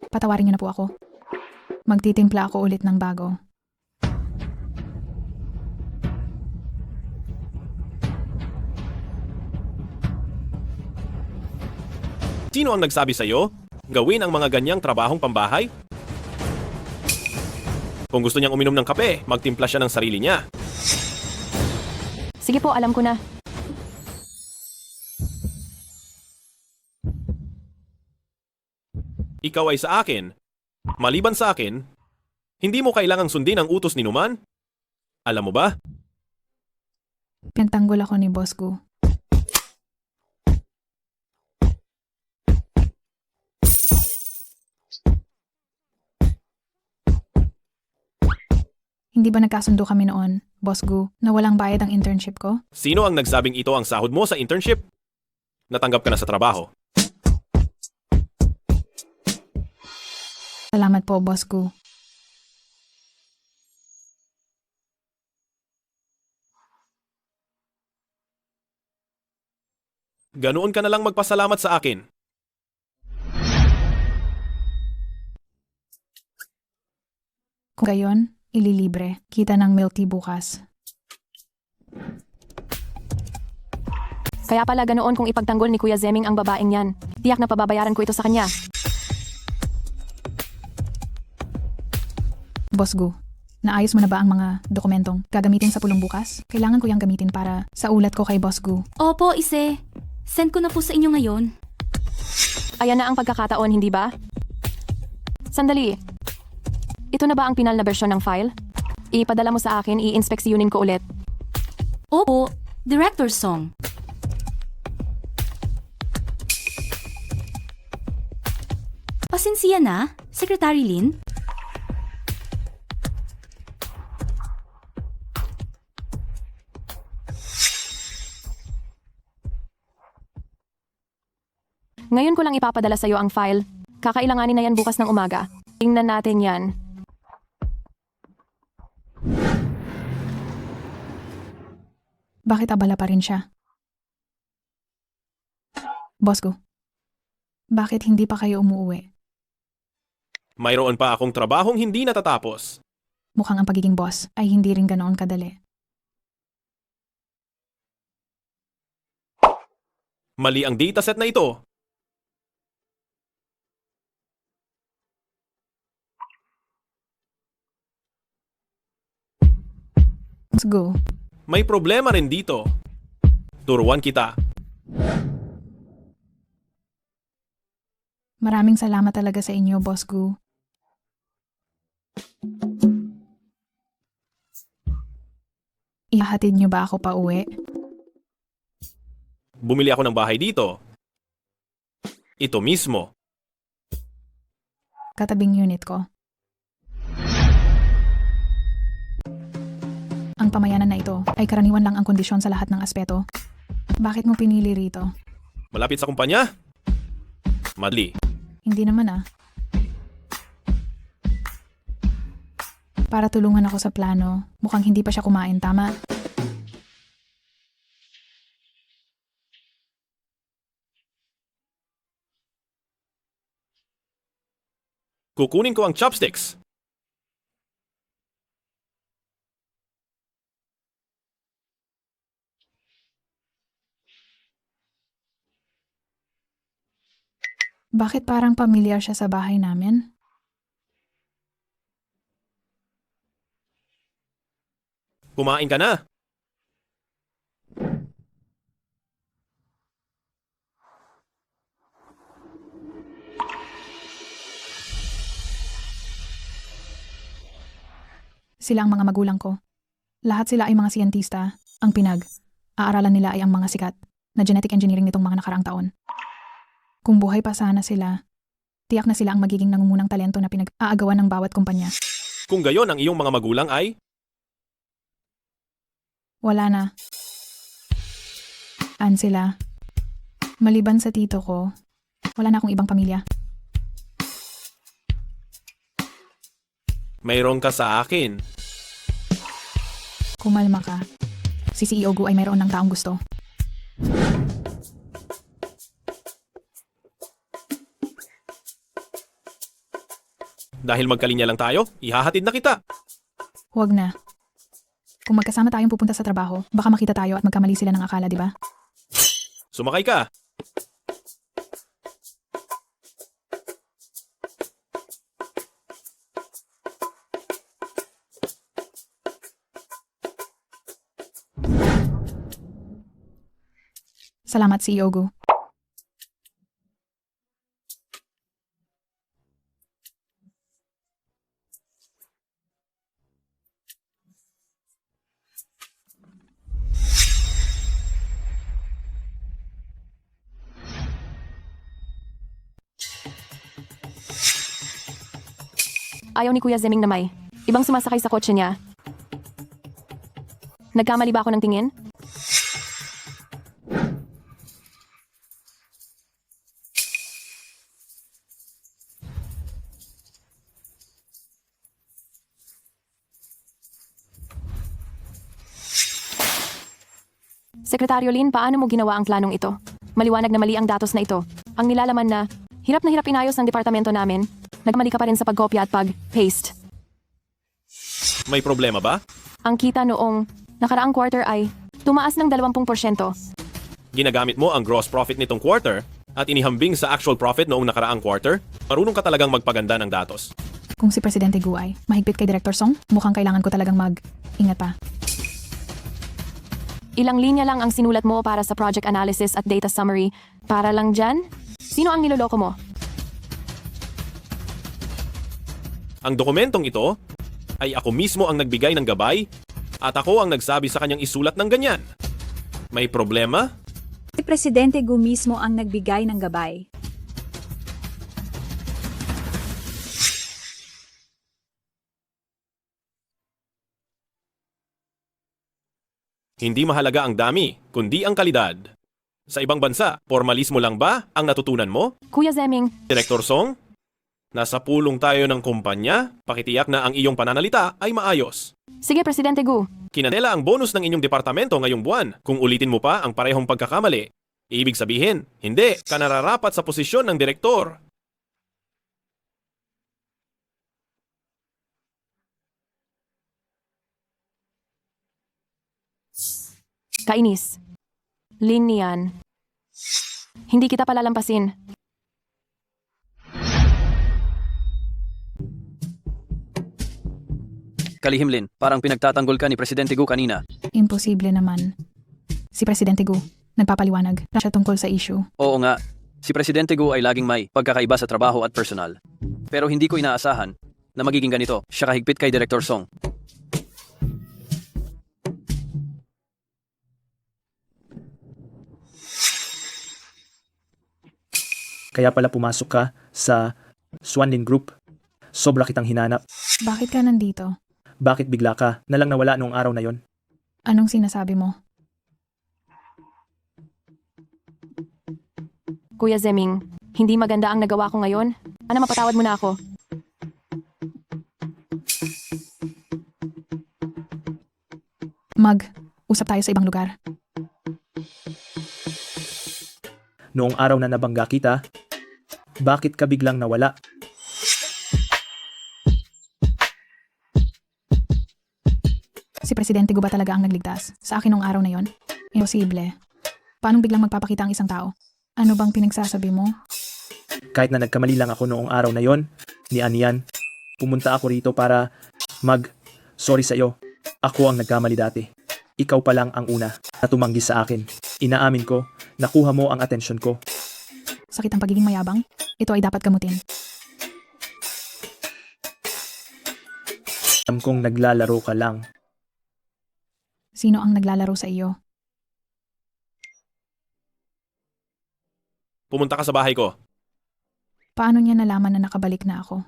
Patawarin niyo na po ako. Magtitimpla ako ulit ng bago. Sino ang nagsabi sa'yo? Gawin ang mga ganyang trabahong pambahay? Kung gusto niyang uminom ng kape, magtimpla siya ng sarili niya. Sige po, alam ko na. Ikaw ay sa akin. Maliban sa akin, hindi mo kailangang sundin ang utos ni Numan. Alam mo ba? Pinagtanggol ako ni Boss Gu. Hindi ba nagkasundo kami noon, Boss Gu, na walang bayad ang internship ko? Sino ang nagsabing ito ang sahod mo sa internship? Natanggap ka na sa trabaho. Salamat po, Boss Gu. Ganoon ka na lang magpasalamat sa akin. Kung gayon, ililibre. Kita ng milk tea bukas. Kaya pala ganoon kung ipagtanggol ni Kuya Zeming ang babaeng yan. Tiyak na pababayaran ko ito sa kanya. Boss Gu, naayos mo na ba ang mga dokumentong gagamitin sa pulong bukas? Kailangan ko yung gamitin para sa ulat ko kay Boss Gu. Opo, Ise. Send ko na po sa inyo ngayon. Ayan na ang pagkakataon, hindi ba? Sandali. Ito na ba ang pinal na bersyon ng file? Ipadala mo sa akin, i-inspeksyonin ko ulit. Opo, Director Song. Pasensya na, Secretary Lin. Ngayon ko lang ipapadala sa iyo ang file. Kakailanganin na yan bukas ng umaga. Tingnan natin yan. Bakit abala pa rin siya? Boss Gu, bakit hindi pa kayo umuwi? Mayroon pa akong trabahong hindi natatapos. Mukhang ang pagiging boss ay hindi rin ganoon kadali. Mali ang dataset na ito. Boss Gu, May problema rin dito. Turuan kita. maraming salamat talaga sa inyo, Boss Gu. Ihahatid niyo ba ako pa uwi? Bumili ako ng bahay dito. Ito mismo. Katabing unit ko. Ang pamayanan na ito ay karaniwan lang ang kondisyon sa lahat ng aspeto. Bakit mo pinili rito? Malapit sa kumpanya? Madli. Hindi naman ah. Para tulungan ako sa plano, mukhang hindi pa siya kumain, tama? Kukunin ko ang chopsticks. Bakit parang pamilyar siya sa bahay namin? Kumain ka na. Sila ang mga magulang ko. Lahat sila ay mga siyentista. Ang aaralan nila ay ang mga sikat na genetic engineering nitong mga nakaraang taon. Kung buhay pa sana sila, tiyak na sila ang magiging nangungunang talento na pinag-aagawan ng bawat kumpanya. Kung gayon ang iyong mga magulang ay... Wala na. Sila. Maliban sa tito ko, wala na akong ibang pamilya. Mayroon ka sa akin. Kumalma ka. Si CEO Gu ay mayroon ng taong gusto. Dahil magkalinya lang tayo, ihahatid na kita. Huwag na. Kung magkasama tayong pupunta sa trabaho, baka makita tayo at magkamali sila ng akala, di ba? Sumakay ka. Salamat, CEO Gu. Ayaw ni Kuya Zeming na may ibang sumasakay sa kotse niya. Nagkamali ba ako ng tingin? Sekretaryo Lin, paano mo ginawa ang planong ito? Maliwanag na mali ang datos na ito. Ang nilalaman na hirap inayos ng departamento namin. Nagmali ka pa rin sa pagkopya at pag-paste. May problema ba? Ang kita noong nakaraang quarter ay tumaas ng 20%. Ginagamit mo ang gross profit nitong quarter at inihambing sa actual profit noong nakaraang quarter? Marunong ka talagang magpaganda ng datos. Kung si Presidente Gu ay mahigpit kay Director Song, mukhang kailangan ko talagang mag-ingat pa. Ilang linya lang ang sinulat mo para sa project analysis at data summary. Para lang dyan? Sino ang niloloko mo? Ang dokumentong ito ay ako mismo ang nagbigay ng gabay at ako ang nagsabi sa kanyang isulat ng ganyan. May problema? Si Presidente Gu mismo ang nagbigay ng gabay. Hindi mahalaga ang dami, kundi ang kalidad. Sa ibang bansa, formalismo lang ba ang natutunan mo? Kuya Zeming, Director Song, nasa pulong tayo ng kumpanya, pakitiyak na ang iyong pananalita ay maayos. sige Presidente Gu. Kinanela ang bonus ng inyong departamento ngayong buwan. Kung ulitin mo pa ang parehong pagkakamali, ibig sabihin, hindi ka nararapat sa posisyon ng direktor. Kainis. Lin yan. Hindi kita palalampasin. Kalihim Lin, parang pinagtatanggol ka ni Presidente Gu kanina. Imposible naman. Si Presidente Gu, nagpapaliwanag na siya tungkol sa issue. Oo nga, si Presidente Gu ay laging may pagkakaiba sa trabaho at personal. Pero hindi ko inaasahan na magiging ganito siya kahigpit kay Director Song. Kaya pala pumasok ka sa Swanlin Group. Sobra kitang hinanap. Bakit ka nandito? Bakit bigla ka na lang nawala noong araw na yon? Anong sinasabi mo? Kuya Zeming, hindi maganda ang nagawa ko ngayon. Mapatawad mo na ako. Mag-usap tayo sa ibang lugar. Noong araw na nabangga kita, bakit ka biglang nawala? Si Presidente Gu ba talaga ang nagligtas sa akin nung araw na yon? Imposible. Paano biglang magpapakita ang isang tao? Ano bang pinagsasabi mo? Kahit na nagkamali lang ako noong araw na yon, ni Anian, pumunta ako rito para sorry sa'yo. Ako ang nagkamali dati. Ikaw pa lang ang una na tumanggi sa akin. Inaamin ko, nakuha mo ang atensyon ko. Sakit ang pagiging mayabang? Ito ay dapat gamutin. Alam kong naglalaro ka lang. Sino ang naglalaro sa iyo? Pumunta ka sa bahay ko. Paano niya nalaman na nakabalik na ako?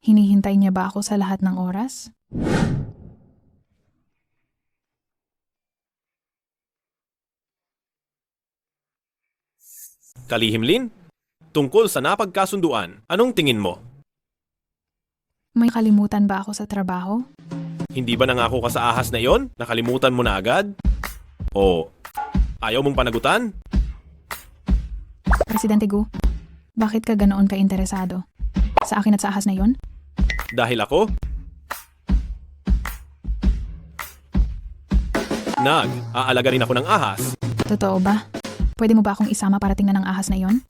Hinihintay niya ba ako sa lahat ng oras? Kalihimlin? Tungkol sa napagkasunduan, anong tingin mo? May kalimutan ba ako sa trabaho? Hindi ba nangako ka sa ahas na iyon? Nakalimutan mo na agad? O ayaw mong panagutan? Presidente Gu, bakit ka ganoon ka-interesado? Sa akin at sa ahas na yon? Dahil ako? Aalaga rin ako ng ahas. Totoo ba? Pwede mo ba akong isama para tingnan ang ahas na yon?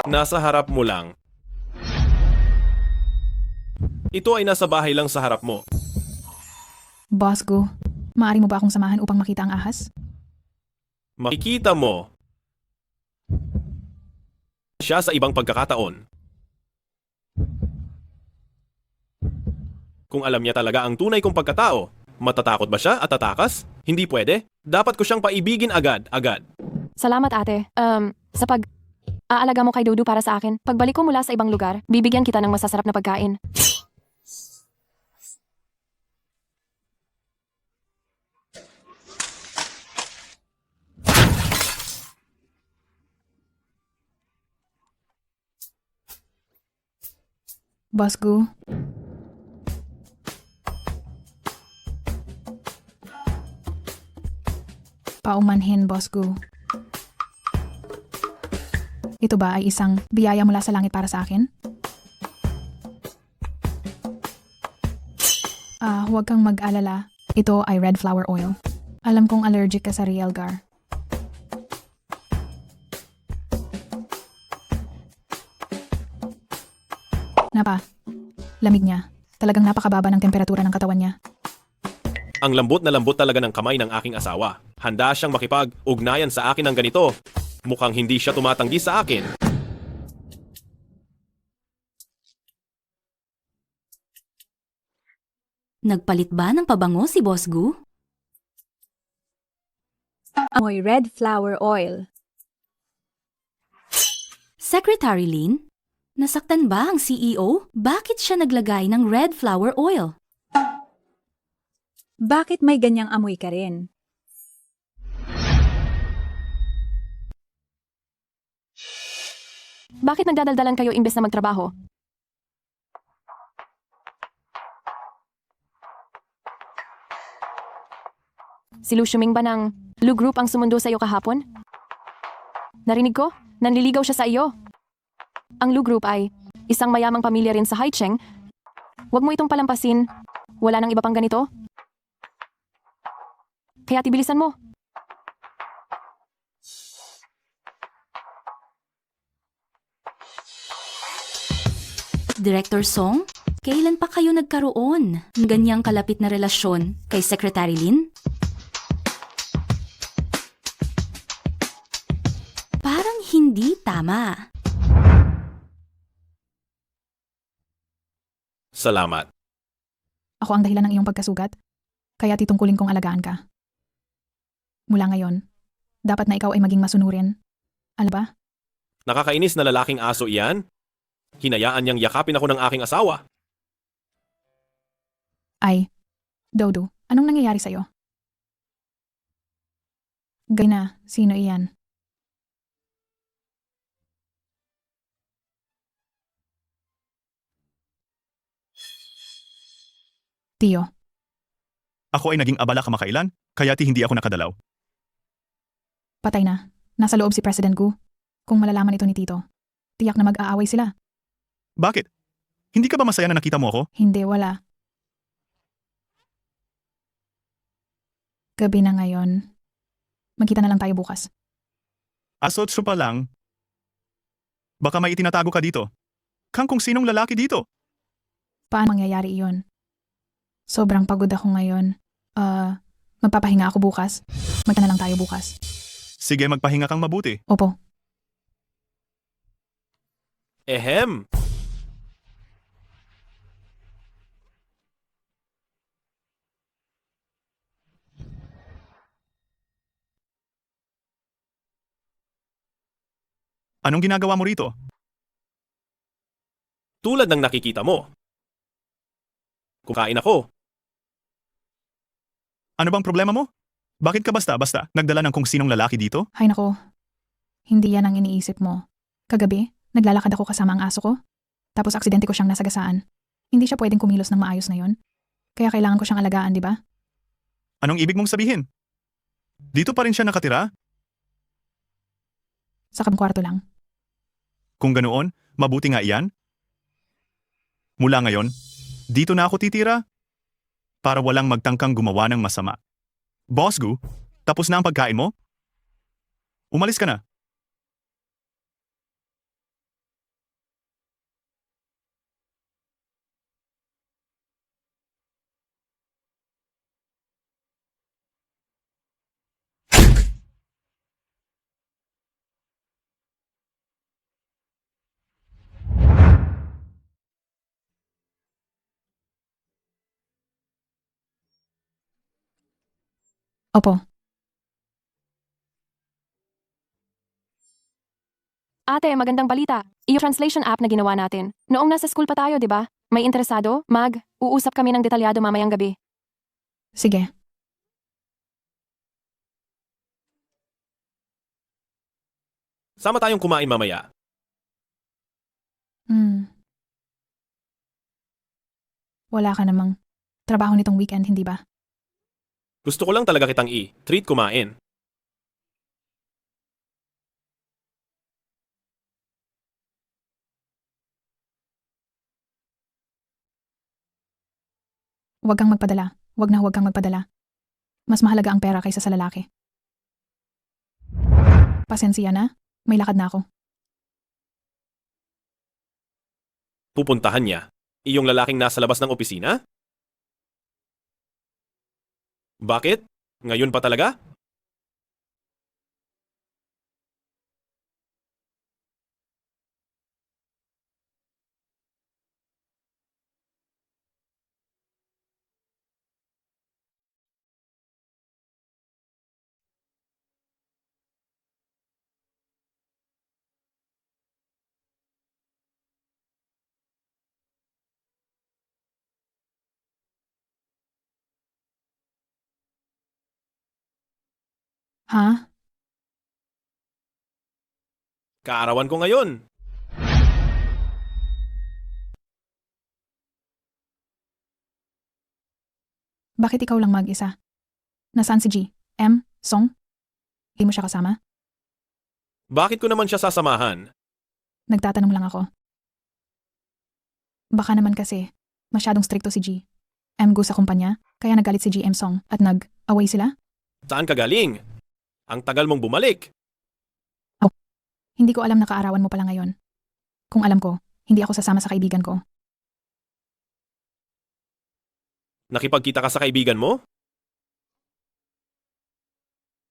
Nasa harap mo lang. Ito ay nasa bahay lang sa harap mo. Boss Gu, maaari mo ba akong samahan upang makita ang ahas? Makikita mo siya sa ibang pagkakataon. Kung alam niya talaga ang tunay kong pagkatao, matatakot ba siya at tatakas? Hindi pwede. Dapat ko siyang paibigin agad. Salamat ate. Sa aalaga mo kay Dudu para sa akin. Pagbalik ko mula sa ibang lugar, bibigyan kita ng masasarap na pagkain. Boss Gu, paumanhin, Boss Gu. Ito ba ay isang biyaya mula sa langit para sa akin? Huwag kang mag-alala. Ito ay red flower oil. Alam kong allergic ka sa Realgar. Lamig niya. Talagang napakababa ng temperatura ng katawan niya. Ang lambot na lambot talaga ng kamay ng aking asawa. Handa siyang makipag-ugnayan sa akin ng ganito. Mukhang hindi siya tumatanggi sa akin. Nagpalit ba ng pabango si Boss Gu? Amoy red flower oil. Secretary Lin? Nasaktan ba ang CEO? Bakit siya naglagay ng red flower oil? Bakit may ganyang amoy ka rin? Bakit nagdadaldalan kayo imbes na magtrabaho? Si Lu Shuming ba ng Lu Group ang sumundo sa iyo kahapon? Narinig ko, nanliligaw siya sa iyo. Ang Lu Group ay isang mayamang pamilya rin sa Haicheng. Huwag mo itong palampasin. Wala nang iba pang ganito. Kaya tibilisan mo. Director Song, kailan pa kayo nagkaroon ng ganyang kalapit na relasyon kay Secretary Lin? Parang hindi tama. Salamat. Ako ang dahilan ng iyong pagkasugat, kaya titungkulin kong alagaan ka. Mula ngayon, dapat na ikaw ay maging masunurin. Alam ba? Nakakainis na lalaking aso iyan. Hinayaan niyang yakapin ako ng aking asawa. Ay, Dodo, anong nangyayari sa'yo? Gay na, sino iyan? Tio. Ako ay naging abala kamakailan, kaya't hindi ako nakadalaw. Patay na. Nasa loob si President Gu. Kung malalaman ito ni Tito, tiyak na mag-aaway sila. Bakit? Hindi ka ba masaya na nakita mo ako? Hindi, wala. Gabi na ngayon. Magkita na lang tayo bukas. Asotso pa lang. Baka may itinatago ka dito. Kang kung sinong lalaki dito. Paano mangyayari iyon? Sobrang pagod ako ngayon. Magpapahinga ako bukas. Magkita na lang tayo bukas. Sige, magpahinga kang mabuti. Opo. Ehem! Anong ginagawa mo rito? Tulad ng nakikita mo. Kukain ako. Ano bang problema mo? Bakit ka basta-basta nagdala ng kung sinong lalaki dito? Hay nako. Hindi yan ang iniisip mo. Kagabi, naglalakad ako kasama ang aso ko. Tapos aksidente ko siyang nasagasaan. Hindi siya pwedeng kumilos ng maayos ngayon. Kaya kailangan ko siyang alagaan, di ba? Anong ibig mong sabihin? Dito pa rin siya nakatira? Sa kwarto lang. Kung ganoon, mabuti nga iyan. Mula ngayon, dito na ako titira para walang magtangkang gumawa ng masama. Boss Gu, tapos na ang pagkain mo? Umalis ka na. Opo. Ate, magandang balita. Iyo translation app na ginawa natin. Noong nasa school pa tayo, di ba? May interesado? Uusap kami ng detalyado mamayang gabi. Sige. Sama tayong kumain mamaya. Wala ka namang trabaho nitong weekend, hindi ba? Gusto ko lang talaga kitang treat kumain. Huwag kang magpadala. Huwag kang magpadala. Mas mahalaga ang pera kaysa sa lalaki. Pasensya na. May lakad na ako. Pupuntahan niya. Iyong lalaking nasa labas ng opisina? Bakit? Ngayon pa talaga? Ha? Kaarawan ko ngayon. Bakit ikaw lang mag-isa? Nasaan si G? M? Song? Hindi mo siya kasama? Bakit ko naman siya sasamahan? Nagtatanong lang ako. Baka naman kasi masyadong stricto si G. M go sa kumpanya, kaya nagalit si G M Song at nag-away sila? Saan ka galing? Ang tagal mong bumalik. Hindi ko alam na kaarawan mo pala ngayon. Kung alam ko, hindi ako sasama sa kaibigan ko. Nakipagkita ka sa kaibigan mo?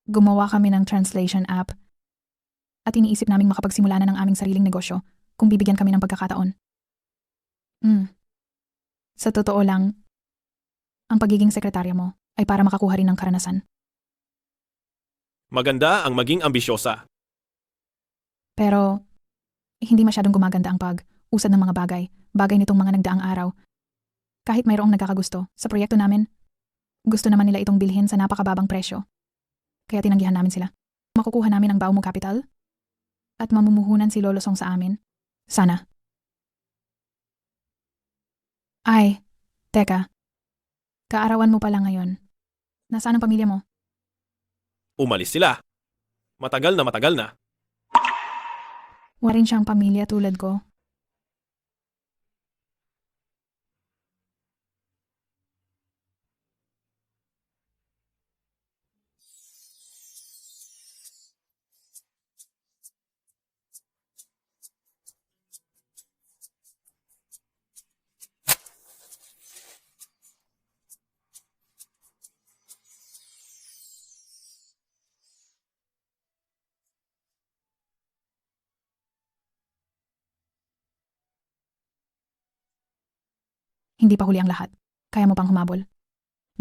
Gumawa kami ng translation app at iniisip naming makapagsimula na ng aming sariling negosyo kung bibigyan kami ng pagkakataon. Sa totoo lang, ang pagiging sekretarya mo ay para makakuha rin ng karanasan. Maganda ang maging ambisyosa. Pero, hindi masyadong gumaganda ang pag-usad ng mga bagay nitong mga nagdaang araw. Kahit mayroong nagkakagusto sa proyekto namin, gusto naman nila itong bilhin sa napakababang presyo. Kaya tinanggihan namin sila. Makukuha namin ang Baumo Capital at mamumuhunan si Lolo Song sa amin. Sana. Ay, teka. Kaarawan mo pala ngayon. Nasaan ang pamilya mo? Umalis sila. Matagal na matagal na. Wala rin siyang pamilya tulad ko. Hindi pa huli ang lahat. Kaya mo pang humabol.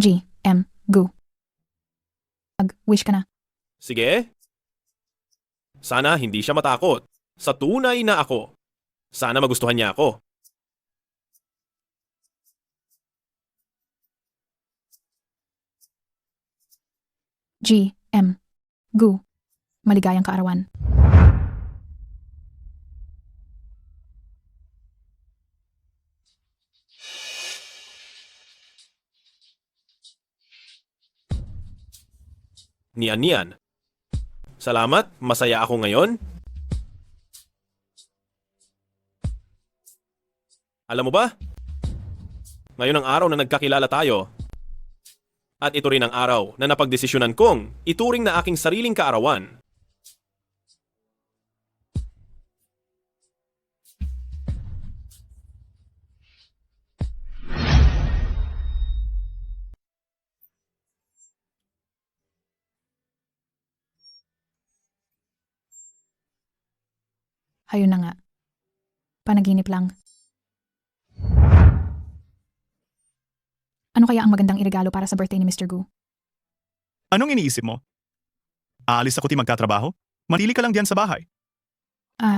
G, M, go. Mag-wish ka na. Sige. Sana hindi siya matakot. Sa tunay na ako. Sana magustuhan niya ako. G, M, go. Maligayang kaarawan. Nian-nian. Salamat, masaya ako ngayon. Alam mo ba? Ngayon ang araw na nagkakilala tayo. At ito rin ang araw na napagdesisyonan kong ituring na aking sariling kaarawan. Ayun na nga. Panaginip lang. Ano kaya ang magandang iregalo para sa birthday ni Mr. Gu? Anong iniisip mo? Aalis ako magtatrabaho? Manili ka lang diyan sa bahay.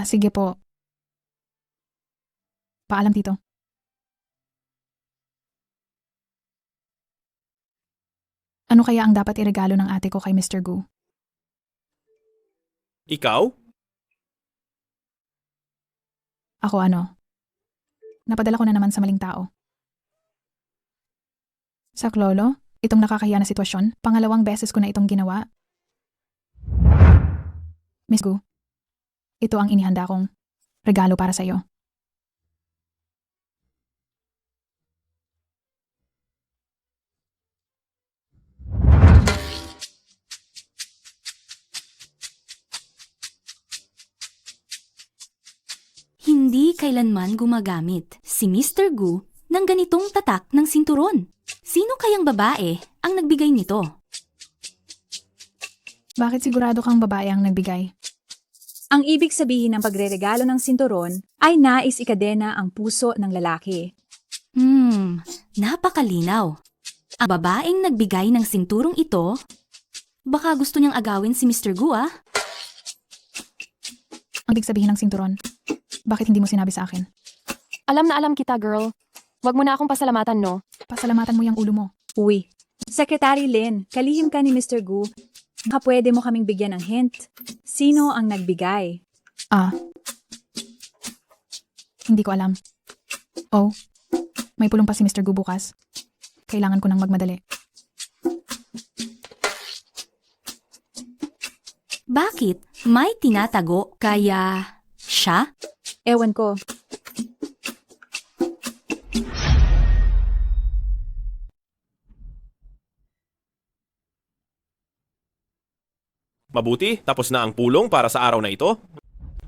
Sige po. Paalam, Tito. Ano kaya ang dapat iregalo ng ate ko kay Mr. Gu? Ikaw? Ako ano? Napadala ko na naman sa maling tao. Sa Klolo, itong nakakahiya na sitwasyon, pangalawang beses ko na itong ginawa. Miss Gu, ito ang inihanda kong regalo para sa iyo. Hindi kailanman gumagamit si Mr. Gu ng ganitong tatak ng sinturon. Sino kayang babae ang nagbigay nito? Bakit sigurado kang babae ang nagbigay? Ang ibig sabihin ng pagreregalo ng sinturon ay nais ikadena ang puso ng lalaki. Napakalinaw. Ang babaeng nagbigay ng sinturong ito, baka gusto niyang agawin si Mr. Gu Ang ibig sabihin ng sinturon, bakit hindi mo sinabi sa akin? Alam na alam kita, girl. Wag mo na akong pasalamatan, no? Pasalamatan mo yung ulo mo. Uy, Secretary Lin, kalihim ka ni Mr. Gu. Baka pwede mo kaming bigyan ng hint. Sino ang nagbigay? Hindi ko alam. Oh, may pulong pa si Mr. Gu bukas. Kailangan ko nang magmadali. Bakit? May tinatago kaya siya? Ewan ko. Mabuti, tapos na ang pulong para sa araw na ito.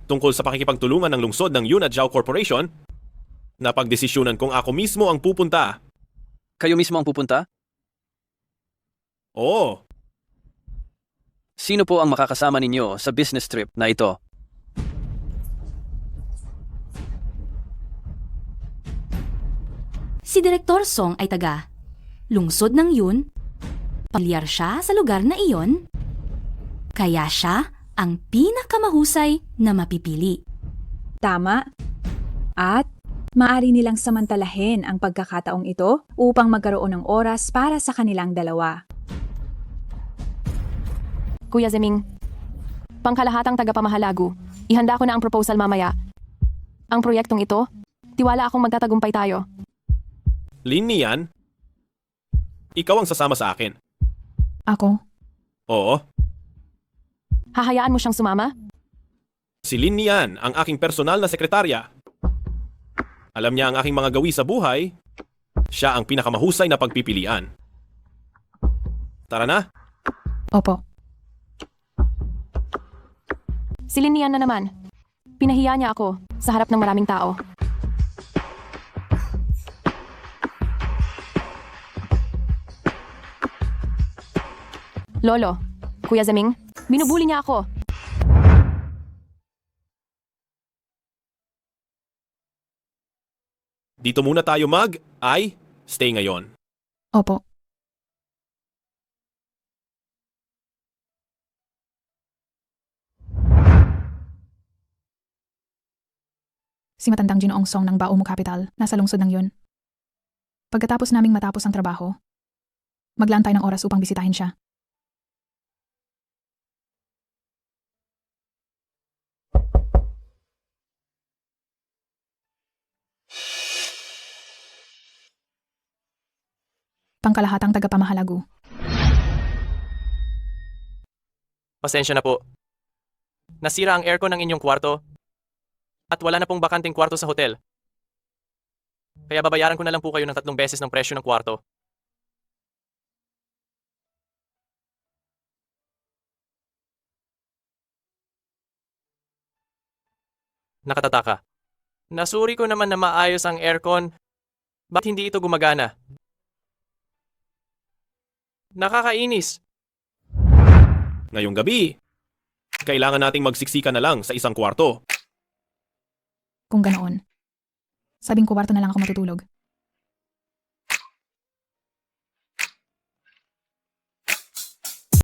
Tungkol sa pakikipagtulungan ng lungsod ng Yun at Zhao Corporation, napagdesisyonan kong ako mismo ang pupunta. Kayo mismo ang pupunta? Oo. Sino po ang makakasama ninyo sa business trip na ito? Si Direktor Song ay taga lungsod ng Yun. Pamilyar siya sa lugar na iyon. Kaya siya ang pinakamahusay na mapipili. Tama. At maaari nilang samantalahin ang pagkakataong ito upang magkaroon ng oras para sa kanilang dalawa. Kuya Zeming, pangkalahatang tagapamahalagu, ihanda ko na ang proposal mamaya. Ang proyektong ito, tiwala akong magtatagumpay tayo. Lin Nian, ikaw ang sasama sa akin. Ako? Oo, Hahayaan mo siyang sumama? si Lin Nian, ang aking personal na sekretarya. Alam niya ang aking mga gawi sa buhay. Siya ang pinakamahusay na pagpipilian. Tara na. Opo. Si Linian na naman. Pinahiya niya ako sa harap ng maraming tao. Lolo, Kuya Zeming, binubuli niya ako. Dito muna tayo stay ngayon. Opo. Si matandang Ginoong Song ng Baomu Capital, nasa lungsod ng yun. Pagkatapos naming matapos ang trabaho, maglaan tayo ng oras upang bisitahin siya. Pangkalahatang tagapamahalagu. Pasensya na po. Nasira ang aircon ng inyong kwarto at wala na pong bakanting kwarto sa hotel. Kaya babayaran ko na lang po kayo ng 3 beses ng presyo ng kwarto. Nakatataka. Nasuri ko naman na maayos ang aircon. Bakit hindi ito gumagana? Nakakainis. Ngayong gabi, kailangan nating magsiksika na lang sa isang kwarto. Kung ganoon, sabing kwarto na lang ako matutulog.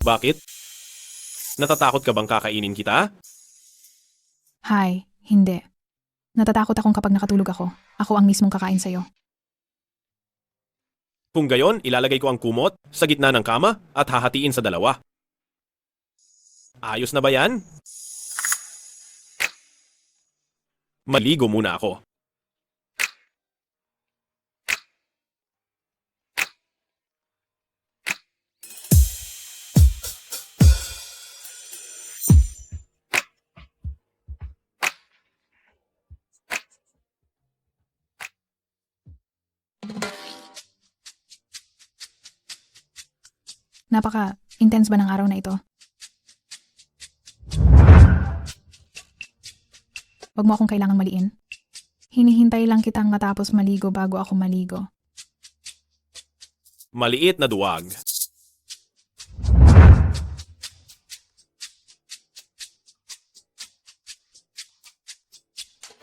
Bakit? Natatakot ka bang kakainin kita? Hay, hindi. Natatakot akong kapag nakatulog ako, ako ang mismong kakain sa'yo. Kung gayon, ilalagay ko ang kumot sa gitna ng kama at hahatiin sa 2. Ayos na ba yan? Maligo muna ako. Napaka-intense ba ng araw na ito? Huwag mo akong kailangang maliin. Hinihintay lang kitang matapos maligo bago ako maligo. Maliit na duwag.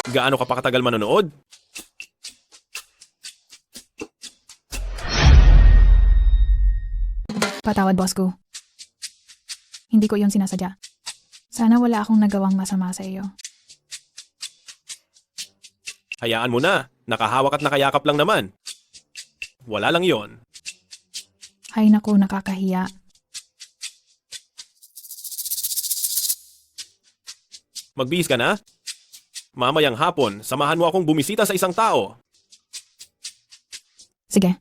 Gaano ka pa katagal manonood? Patawad, boss ko. Hindi ko iyon sinasadya. Sana wala akong nagawang masama sa iyo. Hayaan mo na. Nakahawak at nakayakap lang naman. Wala lang yon. Ay naku, nakakahiya. Magbihis ka na? Mamayang hapon, samahan mo akong bumisita sa isang tao. Sige.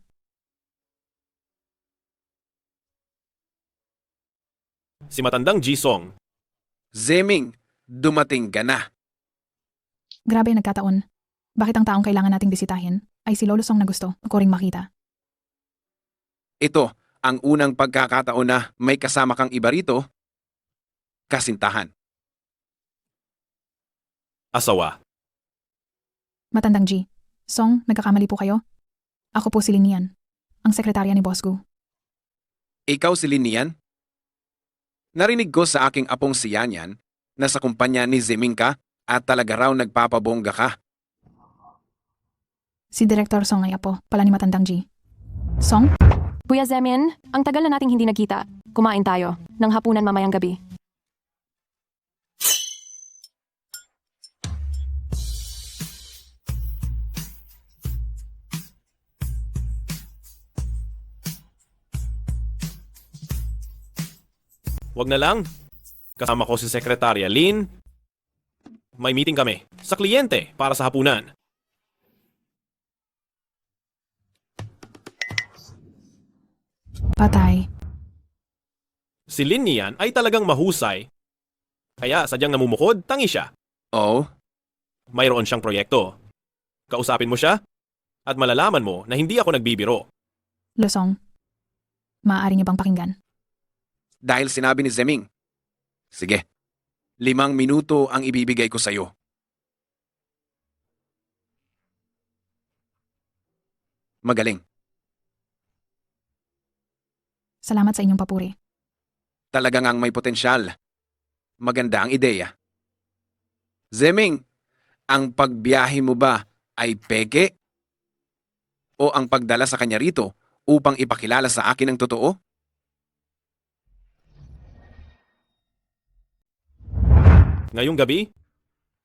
Si matandang Jisong. Zeming, dumating ka na. Grabe nagkataon. Bakit ang taong kailangan nating bisitahin ay si Lolo Song na gusto ko ring makita? Ito ang unang pagkakataon na may kasama kang iba rito. Kasintahan. Asawa. Matandang G. Song, nagkakamali po kayo? Ako po si Linian, ang sekretarya ni Boss Gu. Ikaw si Linian? Narinig ko sa aking apong si Yanyan na sa kumpanya ni Zeming ka at talaga raw nagpapabongga ka. Si Director Song ay apo, pala ni Matandang G. Song? Kuya Zemin, ang tagal na nating hindi nagkita. Kumain tayo ng hapunan mamayang gabi. Wag na lang. Kasama ko si Sekretarya Lin. May meeting kami sa kliyente para sa hapunan. Patay. Si Lin niyan ay talagang mahusay. Kaya sadyang namumukod, tangi siya. Oo, Mayroon siyang proyekto. Kausapin mo siya at malalaman mo na hindi ako nagbibiro. Losong, maaari niyo bang pakinggan? dahil sinabi ni Zeming. Sige, 5 minuto ang ibibigay ko sa'yo. Magaling. Salamat sa inyong papuri. Talaga ngang may potensyal. Maganda ang ideya. Zeming, ang pagbiyahe mo ba ay peke? O ang pagdala sa kanya rito upang ipakilala sa akin ang totoo? Ngayong gabi,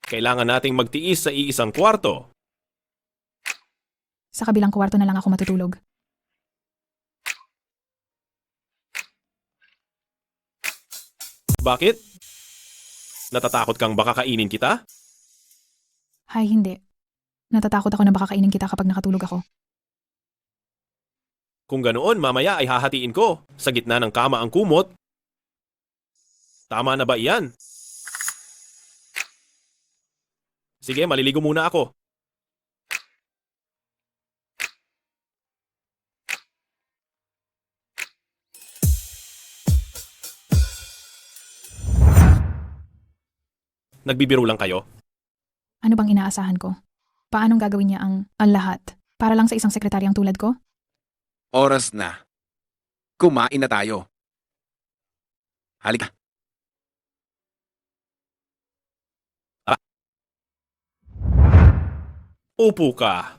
kailangan nating magtiis sa iisang kwarto. Sa kabilang kwarto na lang ako matutulog. Bakit? Natatakot kang baka kainin kita? Hay, hindi. Natatakot ako na baka kainin kita kapag nakatulog ako. Kung ganoon, mamaya ay hahatiin ko sa gitna ng kama ang kumot. Tama na ba iyan? Sige, maliligo muna ako. Nagbibiro lang kayo? Ano bang inaasahan ko? Paanong gagawin niya ang lahat? Para lang sa isang sekretaryang tulad ko? Oras na. Kumain na tayo. Halika. Upo ka.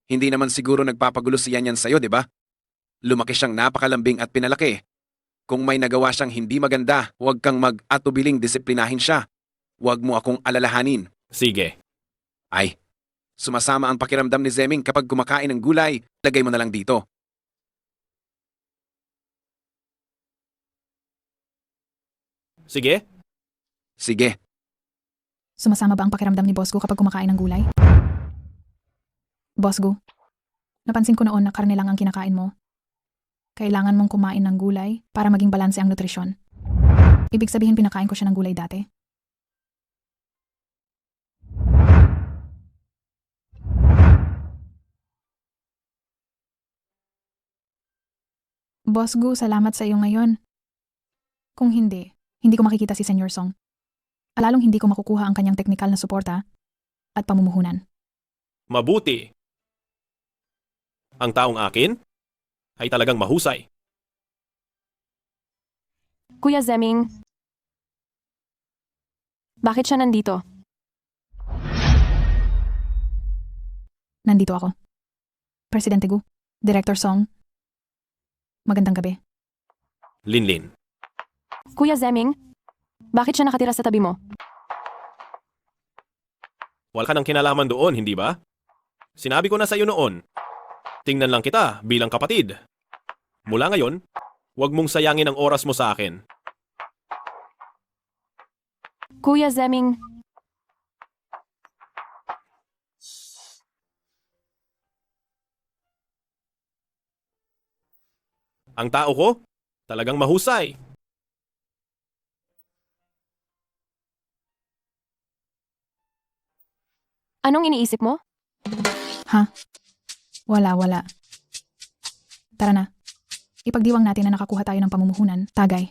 Hindi naman siguro nagpapagulo si Yan sa'yo, di ba? Lumaki siyang napakalambing at pinalaki. Kung may nagawa siyang hindi maganda, huwag kang mag-atubiling disiplinahin siya. Huwag mo akong alalahanin. Sige. Ay, sumasama ang pakiramdam ni Zeming kapag kumakain ng gulay, lagay mo na lang dito. Sige? Sige. Sumasama ba ang pakiramdam ni Boss Gu kapag kumakain ng gulay? Boss Gu, napansin ko noon na karne lang ang kinakain mo. Kailangan mong kumain ng gulay para maging balanse ang nutrisyon. Ibig sabihin pinakain ko siya ng gulay dati. Boss Gu, salamat sa iyo ngayon. Kung hindi ko makikita si Senyor Song. Lalong hindi ko makukuha ang kanyang teknikal na suporta at pamumuhunan. Mabuti. Ang taong akin ay talagang mahusay. Kuya Zeming, bakit siya nandito? Nandito ako. Presidente Gu, Director Song. Magandang gabi. Linlin. Kuya Zeming, bakit siya nakatira sa tabi mo? Wala ka ng kinalaman doon, hindi ba? Sinabi ko na sa iyo noon. Tingnan lang kita bilang kapatid. Mula ngayon, huwag mong sayangin ang oras mo sa akin. Kuya Zeming, Ang tao ko, talagang mahusay. anong iniisip mo? Ha? Wala. Tara na. Ipagdiwang natin na nakakuha tayo ng pamumuhunan. Tagay.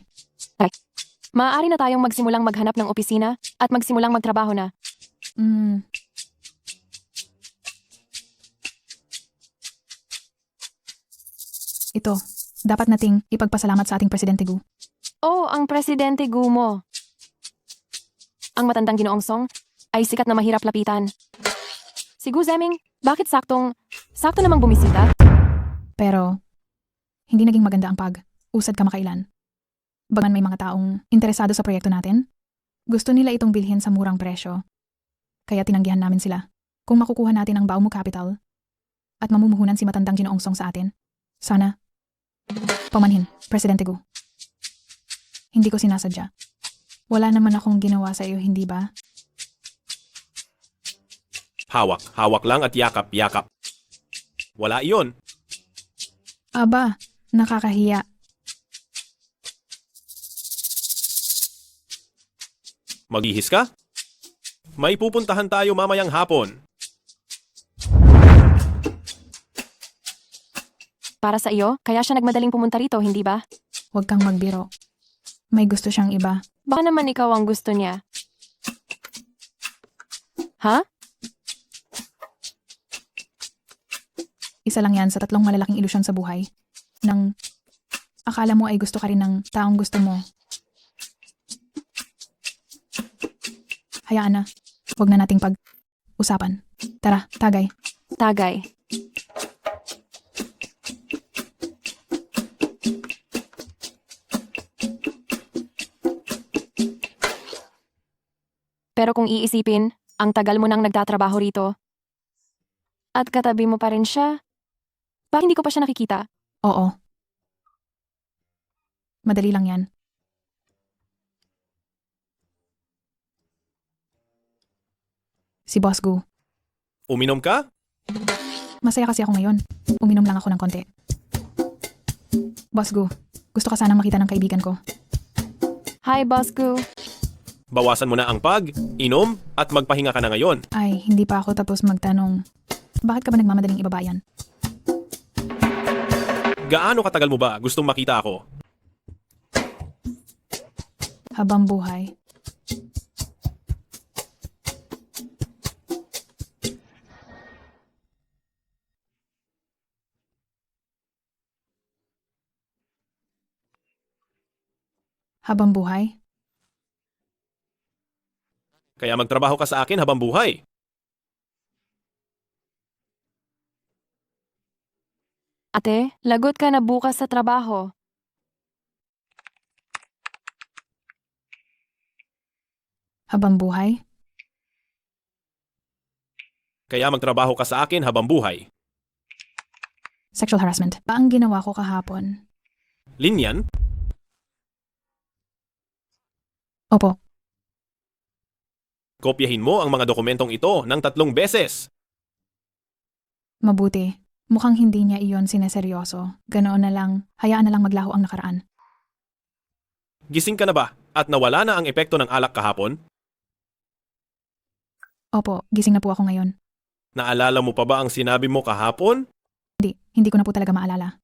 Maaari na tayong magsimulang maghanap ng opisina at magsimulang magtrabaho na. Ito, dapat nating ipagpasalamat sa ating Presidente Gu. Oh, ang Presidente Gu mo. Ang matandang Ginoong Song ay sikat na mahirap lapitan. Si Gu Zeming, bakit sakto namang bumisita? Pero, hindi naging maganda ang pag-usad kamakailan. Bagan may mga taong interesado sa proyekto natin, gusto nila itong bilhin sa murang presyo. Kaya tinanggihan namin sila. Kung makukuha natin ang Baomu Capital at mamumuhunan si matandang Ginoong Song sa atin, sana. Pamanhin, Presidente Gu. Hindi ko sinasadya. Wala naman akong ginawa sa iyo, hindi ba? Hawak lang at yakap. Wala iyon. Aba, Nakakahiya. Maghihis ka? May pupuntahan tayo mamayang hapon. Para sa iyo, kaya siya nagmadaling pumunta rito, hindi ba? Huwag kang magbiro. May gusto siyang iba. Baka naman ikaw ang gusto niya. Ha? Isa lang yan sa 3 malalaking ilusyon sa buhay. Nang akala mo ay gusto ka rin ng taong gusto mo. Hayaan na. Huwag na nating pag-usapan. Tara, tagay. Tagay. Pero kung iisipin, ang tagal mo nang nagtatrabaho rito. At katabi mo pa rin siya. Bakit hindi ko pa siya nakikita? Oo. Madali lang yan. Si Boss Gu. Uminom ka? Masaya kasi ako ngayon. Uminom lang ako ng konti. Boss Gu, gusto ka sanang makita ng kaibigan ko. Hi, Boss Gu. Bawasan mo na ang inom, at magpahinga ka na ngayon. Ay, hindi pa ako tapos magtanong. Bakit ka ba nagmamadaling ibaba yan? Gaano katagal mo ba gustong makita ako? Habang buhay. Habang buhay? Kaya magtrabaho ka sa akin habang buhay. Ate, lagot ka na bukas sa trabaho. Habang buhay? Kaya magtrabaho ka sa akin habang buhay. Sexual harassment. Pa ang ginawa ko kahapon? Linyan? Opo. Kopyahin mo ang mga dokumentong ito ng 3 beses. Mabuti. Mukhang hindi niya iyon sineseryoso. Ganoon na lang, hayaan na lang maglaho ang nakaraan. Gising ka na ba at nawala na ang epekto ng alak kahapon? Opo, gising na po ako ngayon. Naalala mo pa ba ang sinabi mo kahapon? Hindi ko na po talaga maalala.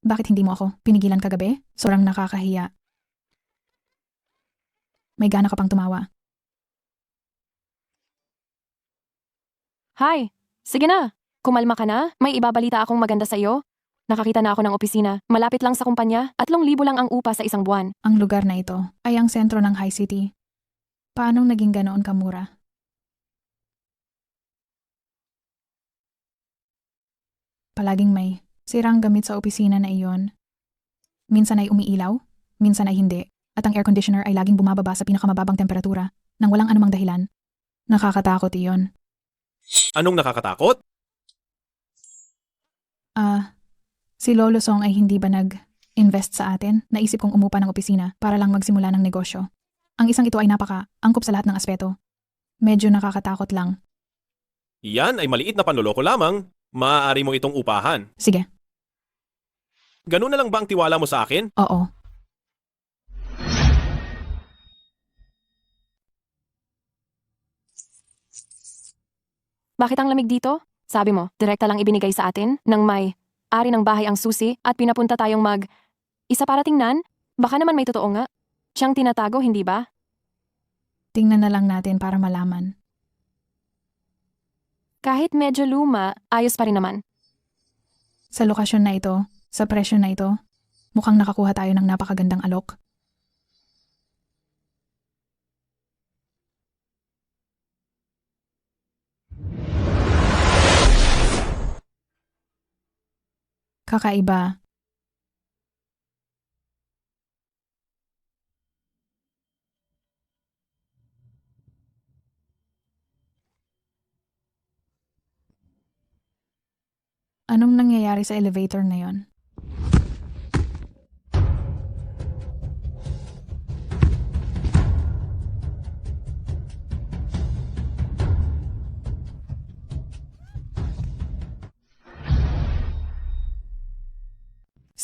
Bakit hindi mo ako pinigilan kagabi? Sobrang nakakahiya. May gana ka pang tumawa. Hi! Sige na! Kumalma ka na? May ibabalita akong maganda sa iyo? Nakakita na ako ng opisina. Malapit lang sa kumpanya. 3,000 lang ang upa sa isang buwan. Ang lugar na ito ay ang sentro ng High City. Paanong naging ganoon kamura? Palaging may sirang gamit sa opisina na iyon. Minsan ay umiilaw, minsan ay hindi. At ang air conditioner ay laging bumababa sa pinakamababang temperatura nang walang anumang dahilan. Nakakatakot iyon. Anong nakakatakot? Si Lolo Song ay hindi ba nag-invest sa atin? Naisip kong umupa ng opisina para lang magsimula ng negosyo. Ang isang ito ay angkop sa lahat ng aspeto. Medyo nakakatakot lang. Yan ay maliit na panloloko lamang. Maaari mo itong upahan. Sige. Ganun na lang ba ang tiwala mo sa akin? Oo. Bakit ang lamig dito? Sabi mo, direkta lang ibinigay sa atin nang may ari ng bahay ang susi at pinapunta tayong isa para tingnan? Baka naman may totoo nga. Siyang tinatago, hindi ba? Tingnan na lang natin para malaman. Kahit medyo luma, ayos pa rin naman. Sa lokasyon na ito, sa presyo na ito, mukhang nakakuha tayo ng napakagandang alok. Kakaiba. Anong nangyayari sa elevator na yon?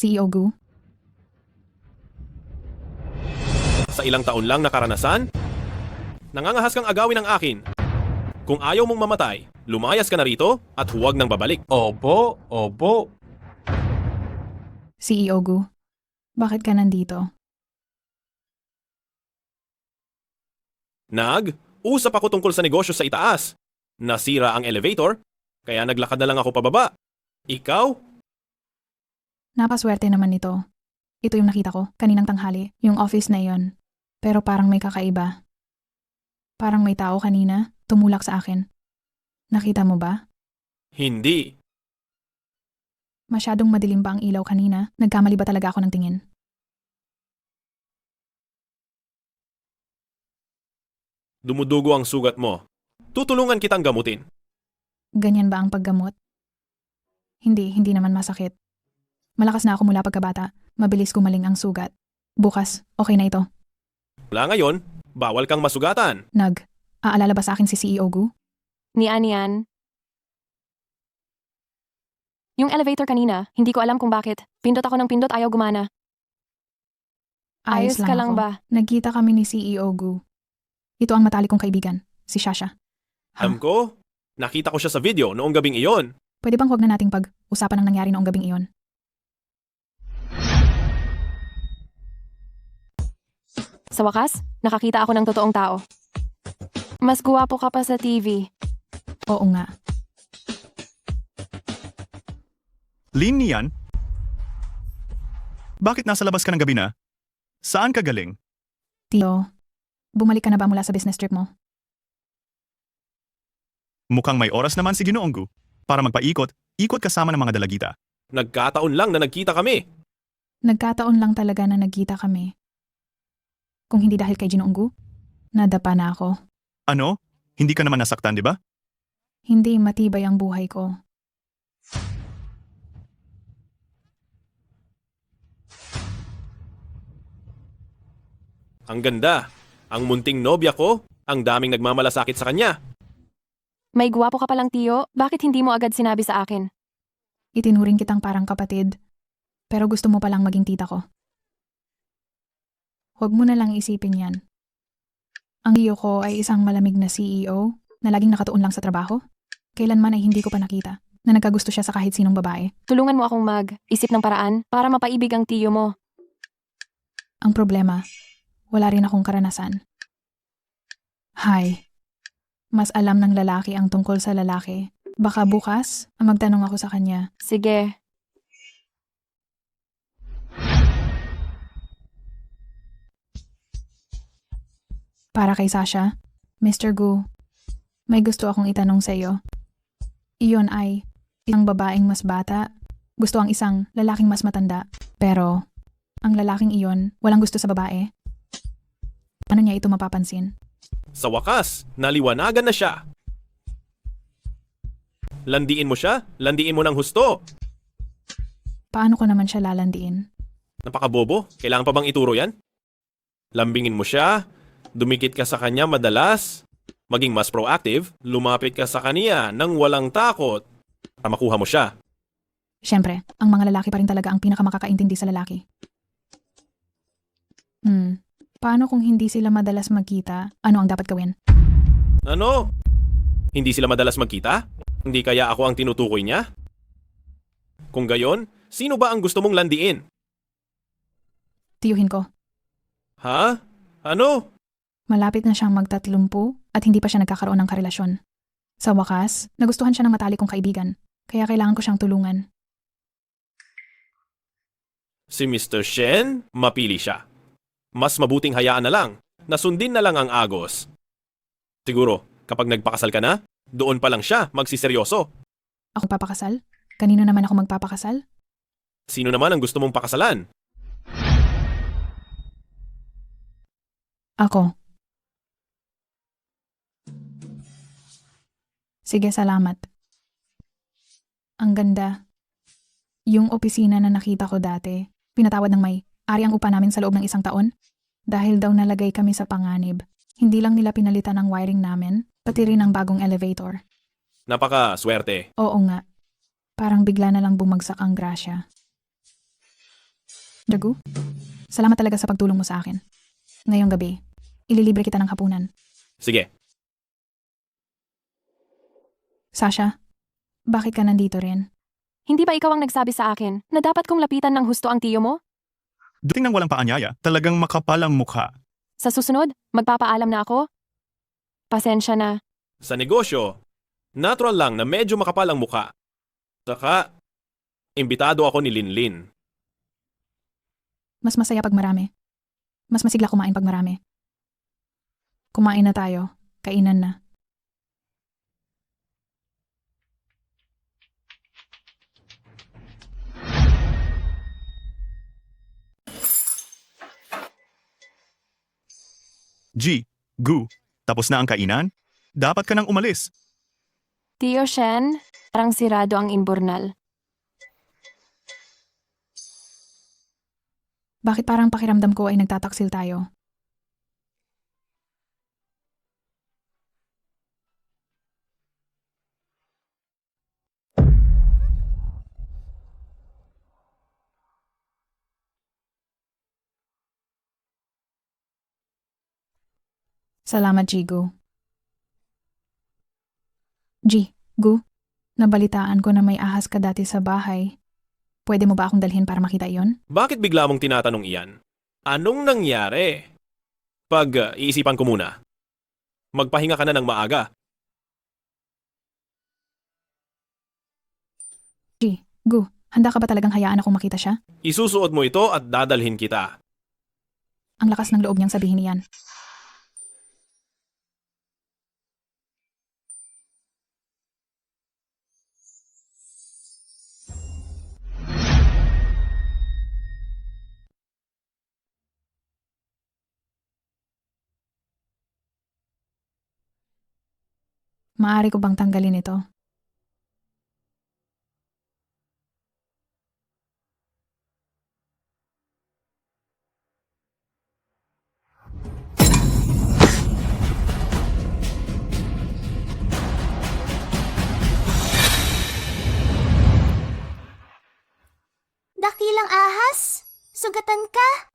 CEO Gu? Sa ilang taon lang na karanasan, nangangahas kang agawin ang akin. Kung ayaw mong mamatay, lumayas ka na rito at huwag nang babalik. Opo, opo. CEO Gu, bakit ka nandito? Usap ako tungkol sa negosyo sa itaas. Nasira ang elevator, kaya naglakad na lang ako pababa. Ikaw? Napaswerte naman nito. Ito yung nakita ko kaninang tanghali, yung office na iyon. Pero parang may kakaiba. Parang may tao kanina, tumulak sa akin. Nakita mo ba? Hindi. Masyadong madilim ba ang ilaw kanina? Nagkamali ba talaga ako ng tingin? Dumudugo ang sugat mo. Tutulungan kitang gamutin. Ganyan ba ang paggamot? Hindi naman masakit. Malakas na ako mula pagkabata. Mabilis gumaling ang sugat. Bukas, okay na ito. Wala ngayon, bawal kang masugatan. Aalala ba sa akin si CEO Gu? Nian. Yung elevator kanina, hindi ko alam kung bakit. Pindot ako ng pindot, ayaw gumana. Ayos ka lang ako. ba? Nagkita kami ni CEO Gu. Ito ang matalik kong kaibigan, si Shasha. Alam ko, nakita ko siya sa video noong gabing iyon. Pwede bang huwag na nating pag-usapan ang nangyari noong gabing iyon? Sa wakas, nakakita ako ng totoong tao. Mas guwapo ka pa sa TV. Oo nga. Lin Nian? Bakit nasa labas ka ng gabi na? Saan ka galing? Tio, bumalik ka na ba mula sa business trip mo? Mukhang may oras naman si Ginoong Gu para magpaikot kasama ng mga dalagita. Nagkataon lang na nagkita kami. Nagkataon lang talaga na nagkita kami. Kung hindi dahil kay Ginoong Gu, nadapa na ako. Ano? Hindi ka naman nasaktan, di ba? Hindi matibay ang buhay ko. Ang ganda. Ang munting nobya ko, ang daming nagmamalasakit sa kanya. May guwapo ka palang tiyo, bakit hindi mo agad sinabi sa akin? Itinuring kitang parang kapatid, pero gusto mo palang maging tita ko. Huwag mo na lang isipin yan. Ang iyo ko ay isang malamig na CEO na laging nakatuon lang sa trabaho. Kailanman ay hindi ko pa nakita na nagkagusto siya sa kahit sinong babae. Tulungan mo akong mag-isip ng paraan para mapaibig ang tiyo mo. Ang problema, wala rin akong karanasan. Mas alam ng lalaki ang tungkol sa lalaki. Baka bukas, magtanong ako sa kanya. Sige. Para kay Sasha, Mr. Gu, may gusto akong itanong sa iyo. Iyon ay isang babaeng mas bata, gusto ang isang lalaking mas matanda, pero ang lalaking iyon walang gusto sa babae. Paano niya ito mapapansin? Sa wakas, naliwanagan na siya. Landiin mo siya, landiin mo ng husto. Paano ko naman siya lalandiin? Napakabobo, kailangan pa bang ituro yan? Lambingin mo siya, dumikit ka sa kanya madalas, maging mas proactive, lumapit ka sa kanya nang walang takot para makuha mo siya. Siyempre, ang mga lalaki pa rin talaga ang pinakamakakaintindi sa lalaki. Paano kung hindi sila madalas magkita? Ano ang dapat gawin? Ano? Hindi sila madalas magkita? Hindi kaya ako ang tinutukoy niya? Kung gayon, sino ba ang gusto mong landiin? Tiyuhin ko. Ha? Ano? Malapit na siyang magtatlumpu at hindi pa siya nagkakaroon ng karelasyon. Sa wakas, nagustuhan siya ng matalik kong kaibigan, kaya kailangan ko siyang tulungan. Si Mr. Shen, mapili siya. Mas mabuting hayaan na lang, nasundin na lang ang agos. Siguro, kapag nagpakasal ka na, doon pa lang siya magsiseryoso. Ako papakasal? Kanino naman ako magpapakasal? Sino naman ang gusto mong pakasalan? Ako. Sige, salamat. Ang ganda. Yung opisina na nakita ko dati, pinatawad ng may-ari ang upa namin sa loob ng 1 taon. Dahil daw nalagay kami sa panganib. Hindi lang nila pinalitan ang wiring namin, pati rin ang bagong elevator. Napaka-swerte. Oo nga. Parang bigla na lang bumagsak ang grasya. Jagu, salamat talaga sa pagtulong mo sa akin. Ngayong gabi, ililibre kita ng hapunan. Sige, Sasha, bakit ka nandito rin? Hindi ba ikaw ang nagsabi sa akin na dapat kong lapitan ng husto ang tiyo mo? Dating ng walang paanyaya, talagang makapal ang mukha. Sa susunod, magpapaalam na ako? Pasensya na. sa negosyo, natural lang na medyo makapal ang mukha. Saka, imbitado ako ni Linlin. Mas masaya pag marami. Mas masigla kumain pag marami. Kumain na tayo. Kainan na. G, Gu, tapos na ang kainan? Dapat ka nang umalis. Tio Shen, parang sirado ang imburnal. Bakit parang pakiramdam ko ay nagtataksil tayo? Salamat, Jigu. Gu, nabalitaan ko na may ahas ka dati sa bahay. Pwede mo ba akong dalhin para makita iyon? Bakit bigla mong tinatanong iyan? Anong nangyari? Iisipan ko muna. Magpahinga ka na ng maaga. Gu, handa ka ba talagang hayaan akong makita siya? Isusuot mo ito at dadalhin kita. Ang lakas ng loob niyang sabihin iyan. Maaari ko bang tanggalin ito? Dakilang ahas? Sugatan ka?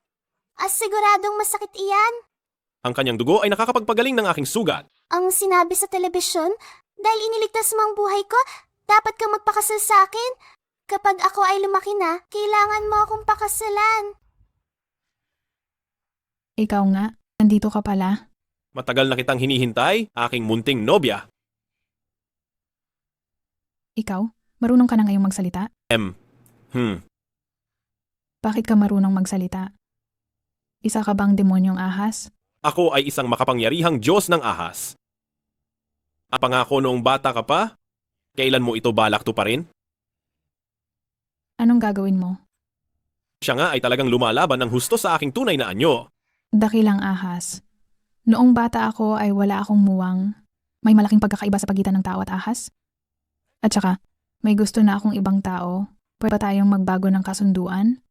Siguradong masakit iyan? Ang kanyang dugo ay nakakapagpagaling ng aking sugat. Ang sinabi sa telebisyon, dahil iniligtas mo ang buhay ko, dapat kang magpakasal sa akin. Kapag ako ay lumaki na, kailangan mo akong pakasalan. Ikaw nga, nandito ka pala. Matagal na kitang hinihintay, aking munting nobya. Ikaw, marunong ka na ngayong magsalita? Bakit ka marunong magsalita? Isa ka bang demonyong ahas? Ako ay isang makapangyarihang Diyos ng ahas. Ang pangako noong bata ka pa, kailan mo ito balak tuparin? Anong gagawin mo? Siya nga ay talagang lumalaban ng husto sa aking tunay na anyo. Dakilang ahas. Noong bata ako ay wala akong muwang. May malaking pagkakaiba sa pagitan ng tao at ahas. At saka, may gusto na akong ibang tao. Pwede ba tayong magbago ng kasunduan?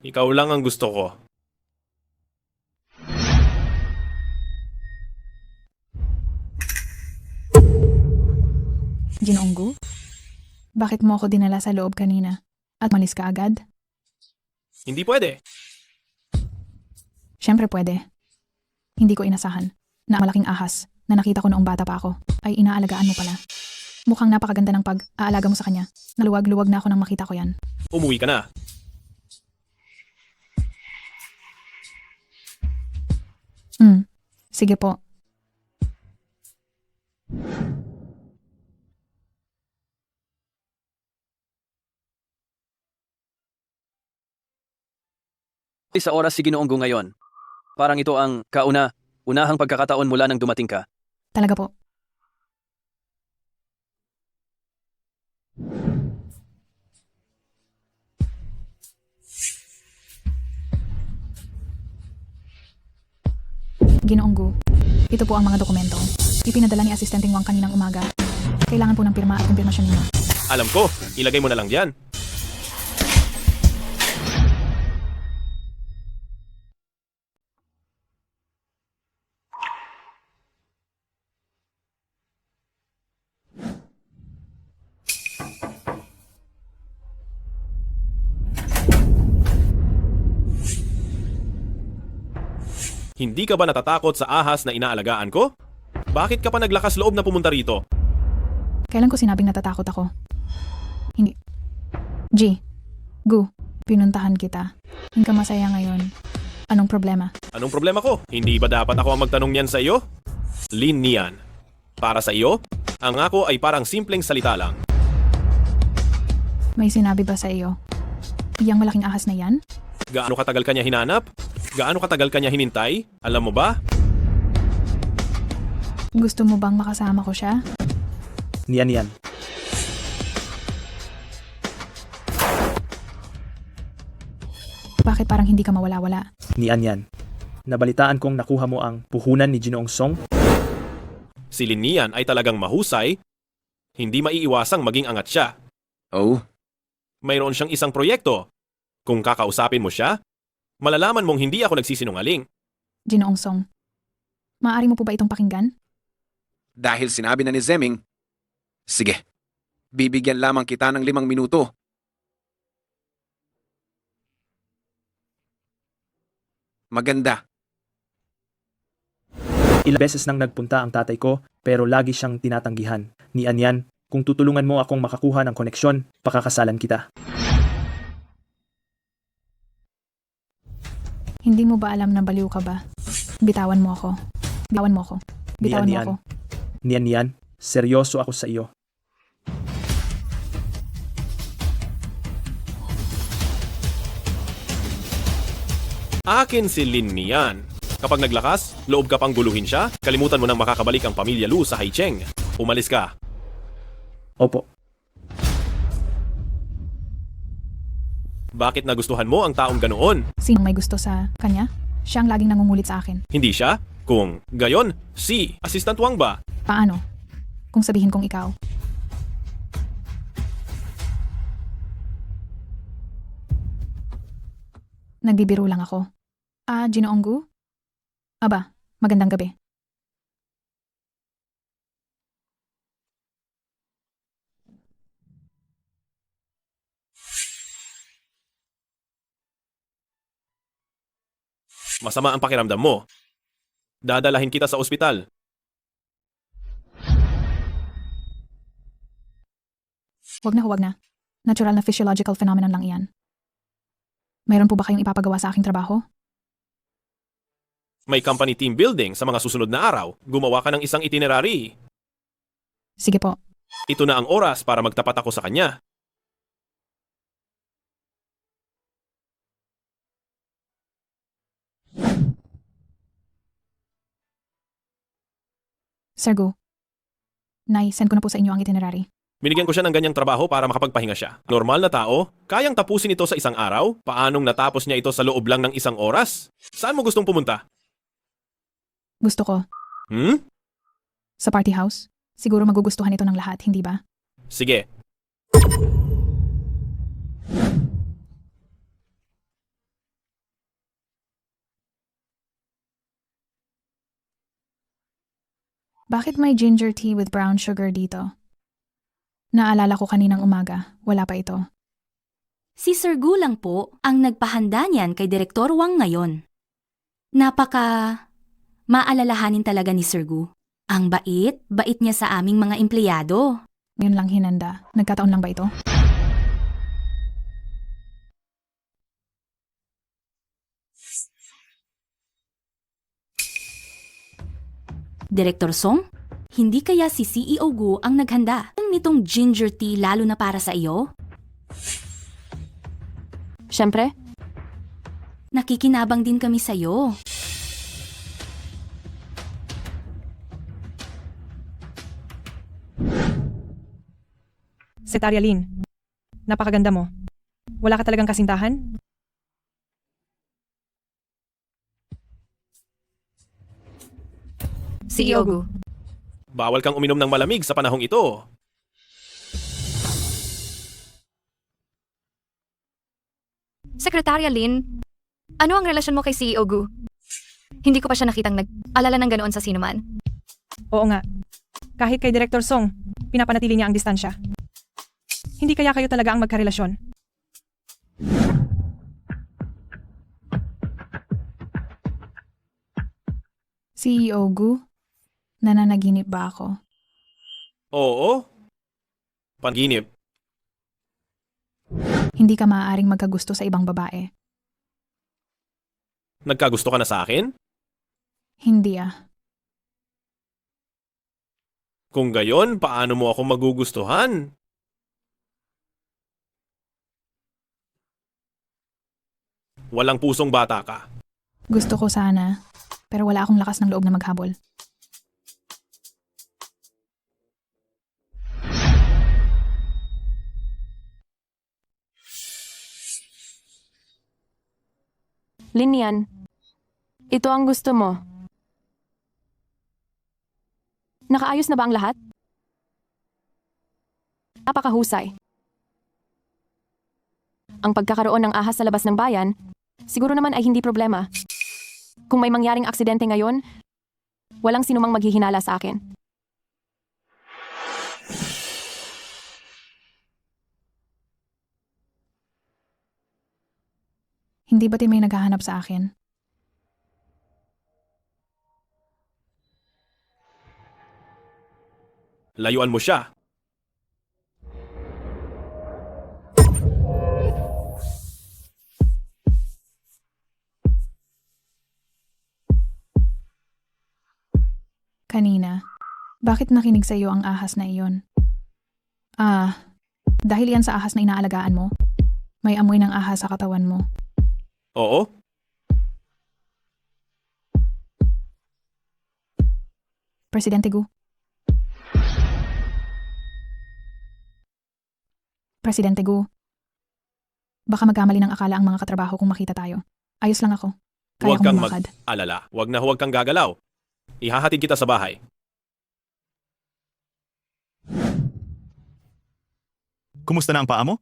Ikaw lang ang gusto ko. Ginoonggu? Bakit mo ako dinala sa loob kanina? At malis ka agad? Hindi pwede. Siyempre pwede. Hindi ko inasahan na malaking ahas na nakita ko noong bata pa ako ay inaalagaan mo pala. Mukhang napakaganda ng pag-aalaga mo sa kanya. Naluwag-luwag na ako nang makita ko yan. Umuwi ka na. Sige po. Sa oras si Ginoonggo ngayon. Parang ito ang unahang pagkakataon mula nang dumating ka. Talaga po. Ginoonggu, ito po ang mga dokumento. Ipinadala ni Asistenteng Wang kaninang umaga. Kailangan po ng pirma at kumpirmasyon ninyo. Alam ko, ilagay mo na lang diyan. Hindi ka ba natatakot sa ahas na inaalagaan ko? Bakit ka pa naglakas loob na pumunta rito? Kailan ko sinabing natatakot ako? Hindi. G. Gu. Pinuntahan kita. Hindi ka masaya ngayon. Anong problema? Anong problema ko? Hindi ba dapat ako ang magtanong niyan sa iyo? Lin niyan. Para sa iyo, ang ako ay parang simpleng salita lang. May sinabi ba sa iyo? Iyang malaking ahas na yan? Gaano katagal kanya hinanap? Gaano katagal kanya hinintay? Alam mo ba? Gusto mo bang makasama ko siya? Niyan. Bakit parang hindi ka mawala-wala? Niyan. Nabalitaan kong nakuha mo ang puhunan ni Ginoong Song. Si Lin niyan ay talagang mahusay. Hindi maiiwasang maging angat siya. Oh, Mayroon siyang isang proyekto. Kung kakausapin mo siya, malalaman mong hindi ako nagsisinungaling. Ginoong Song. Maaari mo po ba itong pakinggan? dahil sinabi na ni Zeming, sige, bibigyan lamang kita ng 5 minuto. Maganda. Ilang beses nang nagpunta ang tatay ko pero lagi siyang tinatanggihan. Ni Anyan, kung tutulungan mo akong makakuha ng koneksyon, pakakasalan kita. Hindi mo ba alam na baliw ka ba? Bitawan mo ako. Bitawan mo ako. Bitawan mo ako. Niyan, seryoso ako sa iyo. Akin si Lin niyan. Kapag naglakas, loob ka pang guluhin siya, kalimutan mo nang makakabalik ang pamilya Lu sa Haicheng. Umalis ka. Opo. Bakit nagustuhan mo ang taong ganoon? Sinong may gusto sa kanya? Siya ang laging nangungulit sa akin. Hindi siya? Kung gayon, si Assistant Wang ba? Paano? Kung sabihin kong ikaw. Nagbibiro lang ako. Ginoong Gu? Aba, magandang gabi. Masama ang pakiramdam mo. Dadalahin kita sa ospital. Huwag na. Natural na physiological phenomenon lang iyan. Mayroon po ba kayong ipapagawa sa aking trabaho? May company team building sa mga susunod na araw. Gumawa ka ng isang itinerary. Sige po. Ito na ang oras para magtapat ako sa kanya. Sir Gu. Send ko na po sa inyo ang itinerary. Binigyan ko siya ng ganyang trabaho para makapagpahinga siya. Normal na tao, kayang tapusin ito sa isang araw? Paanong natapos niya ito sa loob lang ng 1 oras? Saan mo gustong pumunta? Gusto ko. Sa party house? Siguro magugustuhan ito ng lahat, hindi ba? Sige. Bakit may ginger tea with brown sugar dito? Naalala ko kaninang umaga, wala pa ito. Si Sir Gu lang po ang nagpahanda niyan kay Direktor Wang ngayon. Maalalahanin talaga ni Sir Gu. Ang bait niya sa aming mga empleyado. Ngayon lang hinanda. Nagkataon lang ba ito? Direktor Song, hindi kaya si CEO Gu ang naghanda nitong ginger tea lalo na para sa iyo? Siyempre, Nakikinabang din kami sa iyo. Sekretarya Lin, napakaganda mo. Wala ka talagang kasintahan? CEO Gu. Bawal kang uminom ng malamig sa panahong ito. Sekretarya Lin, ano ang relasyon mo kay CEO Gu? Hindi ko pa siya nakitang nag-alala ng ganoon sa sinuman. Oo nga. Kahit kay Director Song, pinapanatili niya ang distansya. Hindi kaya kayo talaga ang magkarelasyon? CEO Gu? Nananaginip ba ako? Oo. Panaginip. Hindi ka maaaring magkagusto sa ibang babae. Nagkagusto ka na sa akin? Hindi ah. Kung gayon, paano mo ako magugustuhan? Walang pusong bata ka. Gusto ko sana, pero wala akong lakas ng loob na maghabol. Linian, ito ang gusto mo. Nakaayos na ba ang lahat? Napakahusay. Ang pagkakaroon ng ahas sa labas ng bayan, siguro naman ay hindi problema. Kung may mangyaring aksidente ngayon, walang sinumang maghihinala sa akin. Hindi ba't may naghahanap sa akin? Layuan mo siya. Kanina, bakit nakinig sa iyo ang ahas na iyon? Dahil yan sa ahas na inaalagaan mo? May amoy ng ahas sa katawan mo. Oo. Presidente Gu. Presidente Gu. Baka magkamali ng akala ang mga katrabaho kung makita tayo. Ayos lang ako. Kaya Huwag kong kang lumakad. mag-alala. Huwag kang gagalaw. Ihahatid kita sa bahay. Kumusta na ang paa mo?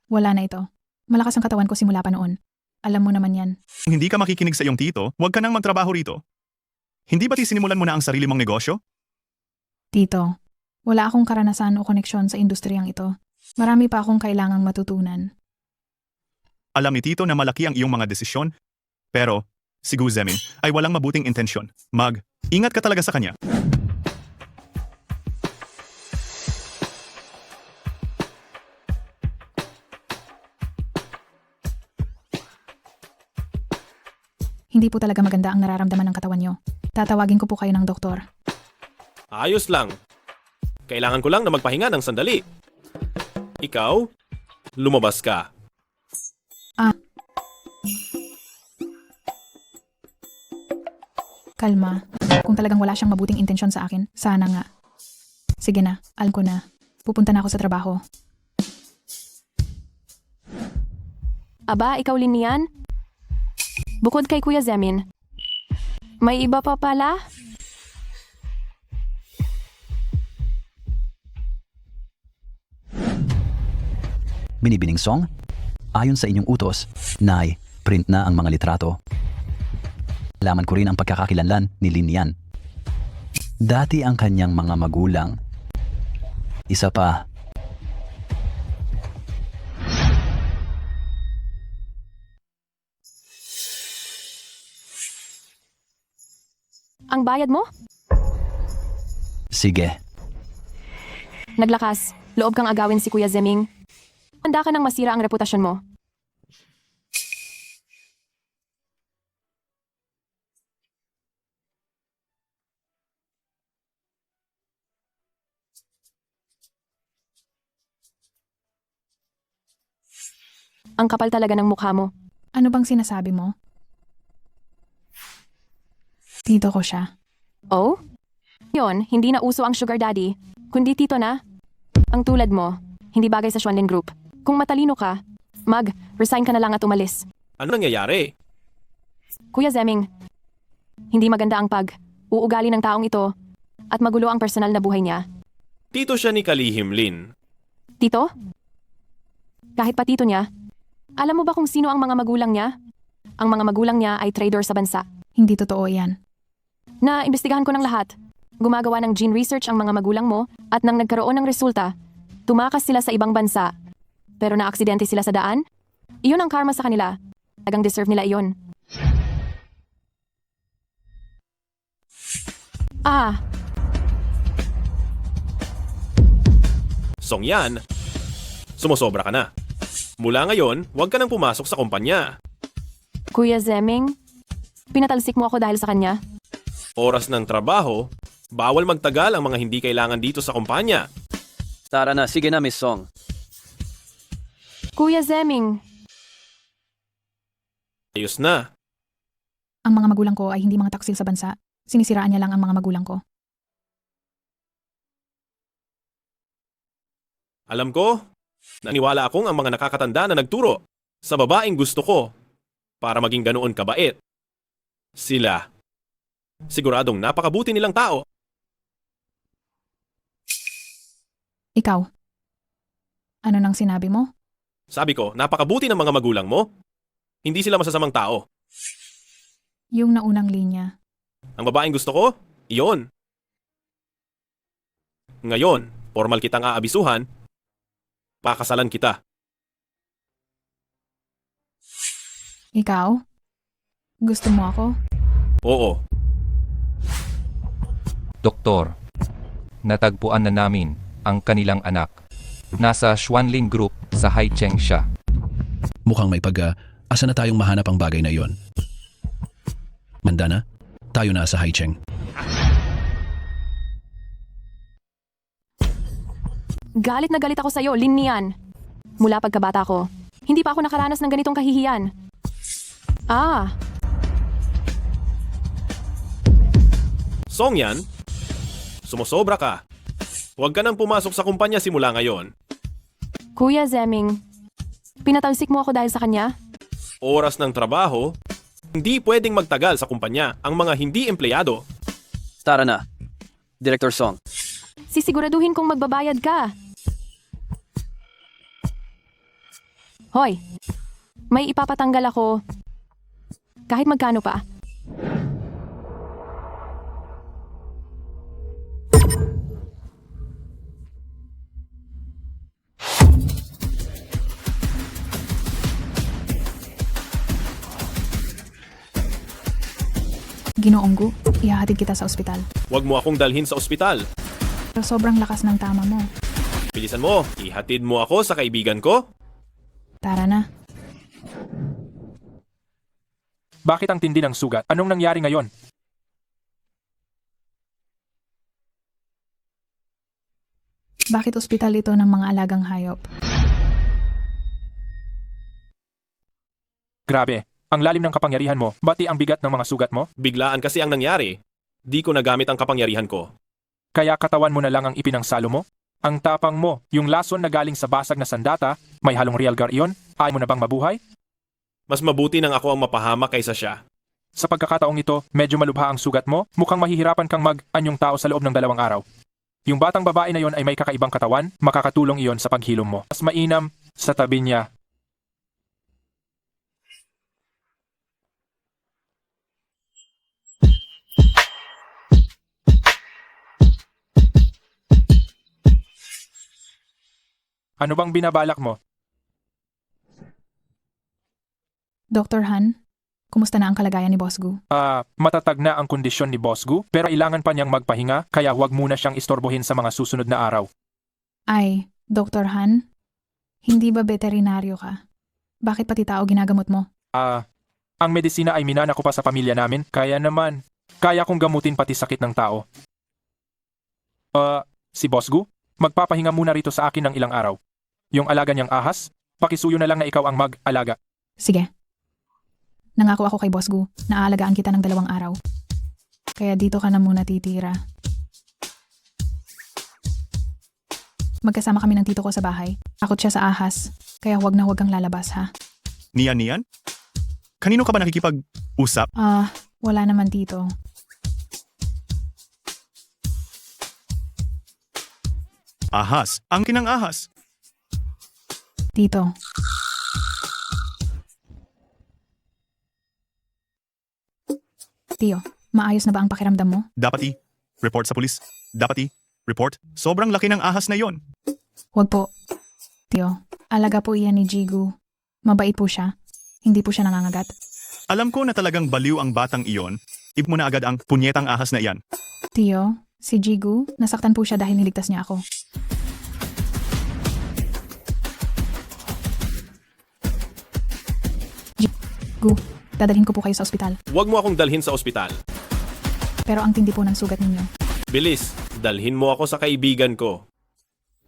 Wala na ito. Malakas ang katawan ko simula pa noon. Alam mo naman yan. Kung hindi ka makikinig sa iyong tito, huwag ka nang magtrabaho rito. Hindi ba't isinimulan mo na ang sarili mong negosyo? Tito, wala akong karanasan o koneksyon sa industriyang ito. Marami pa akong kailangang matutunan. Alam ni tito na malaki ang iyong mga desisyon, pero si Gu Zemin ay walang mabuting intensyon. Ingat ka talaga sa kanya. Hindi po talaga maganda ang nararamdaman ng katawan nyo. Tatawagin ko po kayo ng doktor. Ayos lang. Kailangan ko lang na magpahinga ng sandali. Ikaw, lumabas ka. Kalma. Kung talagang wala siyang mabuting intensyon sa akin, sana nga. Sige na, alam ko na. Pupunta na ako sa trabaho. Aba, ikaw Linian? Bukod kay Kuya Zemin, may iba pa pala? Binibining Song, ayon sa inyong utos, Nay, print na ang mga litrato. Laman ko rin ang pagkakakilanlan ni Linian. Dati ang kanyang mga magulang. Isa pa. Ang bayad mo? Sige. Naglakas, loob kang agawin si Kuya Zeming. Handa ka nang masira ang reputasyon mo. Ang kapal talaga ng mukha mo. Ano bang sinasabi mo? Tito ko siya. Oh? Yon, hindi na uso ang sugar daddy, kundi tito na. Ang tulad mo, hindi bagay sa Xuanlin Group. Kung matalino ka, resign ka na lang at umalis. Ano nangyayari? Kuya Zeming, hindi maganda ang uugali ng taong ito at magulo ang personal na buhay niya. Tito siya ni Kalihim Lin. Tito? Kahit pa tito niya, alam mo ba kung sino ang mga magulang niya? Ang mga magulang niya ay trader sa bansa. Hindi totoo yan. Imbestigahan ko ng lahat. Gumagawa ng gene research ang mga magulang mo at nang nagkaroon ng resulta, tumakas sila sa ibang bansa. Pero naaksidente sila sa daan? Iyon ang karma sa kanila. Talagang deserve nila iyon. Ah, Song Yan, sumusobra ka na. Mula ngayon, huwag ka nang pumasok sa kumpanya. Kuya Zeming, pinatalsik mo ako dahil sa kanya? Oras ng trabaho, bawal magtagal ang mga hindi kailangan dito sa kumpanya. Tara na, sige na Miss Song. Kuya Zeming, Ayos na. Ang mga magulang ko ay hindi mga taksil sa bansa. Sinisiraan niya lang ang mga magulang ko. Alam ko, naniwala akong ang mga nakakatanda na nagturo sa babaeng gusto ko para maging ganoon kabait. Sila. Siguradong napakabuti nilang tao. Ikaw, ano nang sinabi mo? Sabi ko, napakabuti ng mga magulang mo. Hindi sila masasamang tao. Yung naunang linya. Ang babaeng gusto ko, iyon. Ngayon, formal kitang aabisuhan, pakasalan kita. Ikaw? Gusto mo ako? Oo. Doktor, natagpuan na namin ang kanilang anak. Nasa Xuanlin Group sa Haicheng siya. Mukhang may asa na tayong mahanap ang bagay na iyon. Mandana, tayo na sa Haicheng. galit na galit ako sa'yo, Lin Nian. Mula pagkabata ko, hindi pa ako nakaranas ng ganitong kahihiyan. Ah, Song Yan, sumusobra ka. Huwag ka nang pumasok sa kumpanya simula ngayon. Kuya Zeming, pinatalsik mo ako dahil sa kanya? Oras ng trabaho, hindi pwedeng magtagal sa kumpanya ang mga hindi empleyado. Tara na. Director Song. Sisiguraduhin kong magbabayad ka. Hoy, may ipapatanggal ako. Kahit magkano pa. Ginoong Gu, ihahatid kita sa ospital. Huwag mo akong dalhin sa ospital. Pero sobrang lakas ng tama mo. Bilisan mo, ihatid mo ako sa kaibigan ko. Tara na. Bakit ang tindi ng sugat? Anong nangyari ngayon? Bakit ospital ito ng mga alagang hayop? Grabe, ang lalim ng kapangyarihan mo. Bati ang bigat ng mga sugat mo? Biglaan kasi ang nangyari. Di ko nagamit ang kapangyarihan ko. Kaya katawan mo na lang ang ipinangsalo mo? Ang tapang mo, yung lason na galing sa basag na sandata, may halong real gar iyon? Ayaw mo na bang mabuhay? Mas mabuti nang ako ang mapahama kaysa siya. Sa pagkakataong ito, medyo malubha ang sugat mo, mukhang mahihirapan kang mag-anyong tao sa loob ng 2 araw. Yung batang babae na yon ay may kakaibang katawan, makakatulong iyon sa paghilom mo. Mas mainam sa tabi niya. Ano bang binabalak mo? Dr. Han, kumusta na ang kalagayan ni Boss Gu? Matatag na ang kondisyon ni Boss Gu, pero kailangan pa niyang magpahinga, kaya huwag muna siyang istorbohin sa mga susunod na araw. Ay, Dr. Han, hindi ba veterinaryo ka? Bakit pati tao ginagamot mo? Ang medisina ay minana ko pa sa pamilya namin, kaya naman, kaya kong gamutin pati sakit ng tao. Si Boss Gu, magpapahinga muna rito sa akin ng ilang araw. Yung alaga niyang ahas, pakisuyo na lang na ikaw ang mag-alaga. Sige. Nangako ako kay Boss Gu na aalagaan kita ng 2 araw. Kaya dito ka na muna titira. Magkasama kami ng tito ko sa bahay. Takot siya sa ahas, kaya huwag na huwag kang lalabas ha. Nian? Kanino ka ba nakikipag-usap? Wala naman tito. Ahas. Ang kinang ahas. Tito. Tio, maayos na ba ang pakiramdam mo? Dapat report sa pulis. Dapat report. Sobrang laki ng ahas na yon. Huwag po. Tio, alaga po iyan ni Jigu. Mabait po siya. Hindi po siya nangangagat. Alam ko na talagang baliw ang batang iyon. Ip mo na agad ang punyetang ahas na iyan. Tio, si Jigu, nasaktan po siya dahil niligtas niya ako. Jigu, dadalhin ko po kayo sa ospital. Huwag mo akong dalhin sa ospital. Pero ang tindi po ng sugat ninyo. Bilis, dalhin mo ako sa kaibigan ko.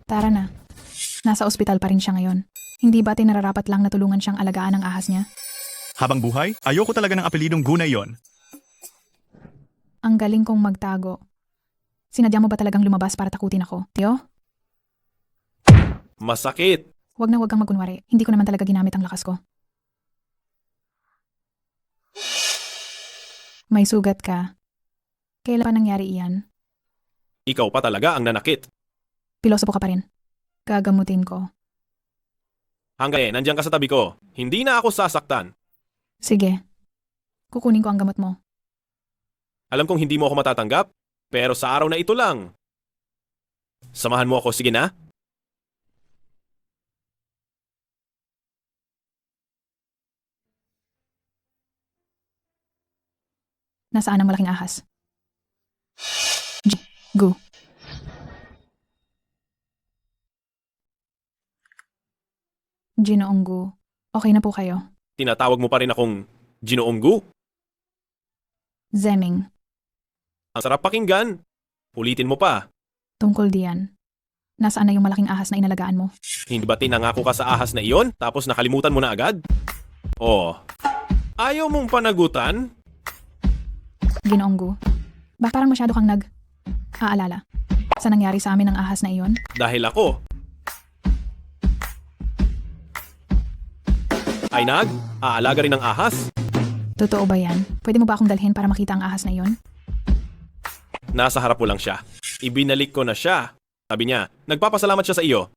Tara na. Nasa ospital pa rin siya ngayon. Hindi ba tinararapat lang na tulungan siyang alagaan ang ahas niya? Habang buhay, ayoko talaga ng apelidong Gu na iyon. Ang galing kong magtago. Sinadya mo ba talagang lumabas para takutin ako, Tio? Masakit. Huwag kang magunwari. Hindi ko naman talaga ginamit ang lakas ko. May sugat ka. Kailan pa nangyari iyan? Ikaw pa talaga ang nanakit. Pilosopo ka pa rin. Gagamutin ko. Hanggang nandiyan ka sa tabi ko. Hindi na ako sasaktan. Sige. Kukunin ko ang gamot mo. Alam kong hindi mo ako matatanggap, pero sa araw na ito lang. Samahan mo ako, sige na? Nasaan ang malaking ahas? Gu. Ginoong Gu. Okay na po kayo. Tinatawag mo pa rin akong Ginoong Gu? Zeming. Ang sarap pakinggan. Ulitin mo pa. Tungkol diyan. Nasaan na yung malaking ahas na inalagaan mo? Hindi ba tinangako ka sa ahas na iyon, tapos nakalimutan mo na agad? Oh, ayaw mong panagutan? Ginoong Gu. Parang masyado kang aalala. Sa nangyari sa amin ang ahas na iyon? Dahil ako. Ay aalaga rin ng ahas? Totoo ba yan? Pwede mo ba akong dalhin para makita ang ahas na iyon? Nasa harap mo lang siya. Ibinalik ko na siya. Sabi niya, nagpapasalamat siya sa iyo.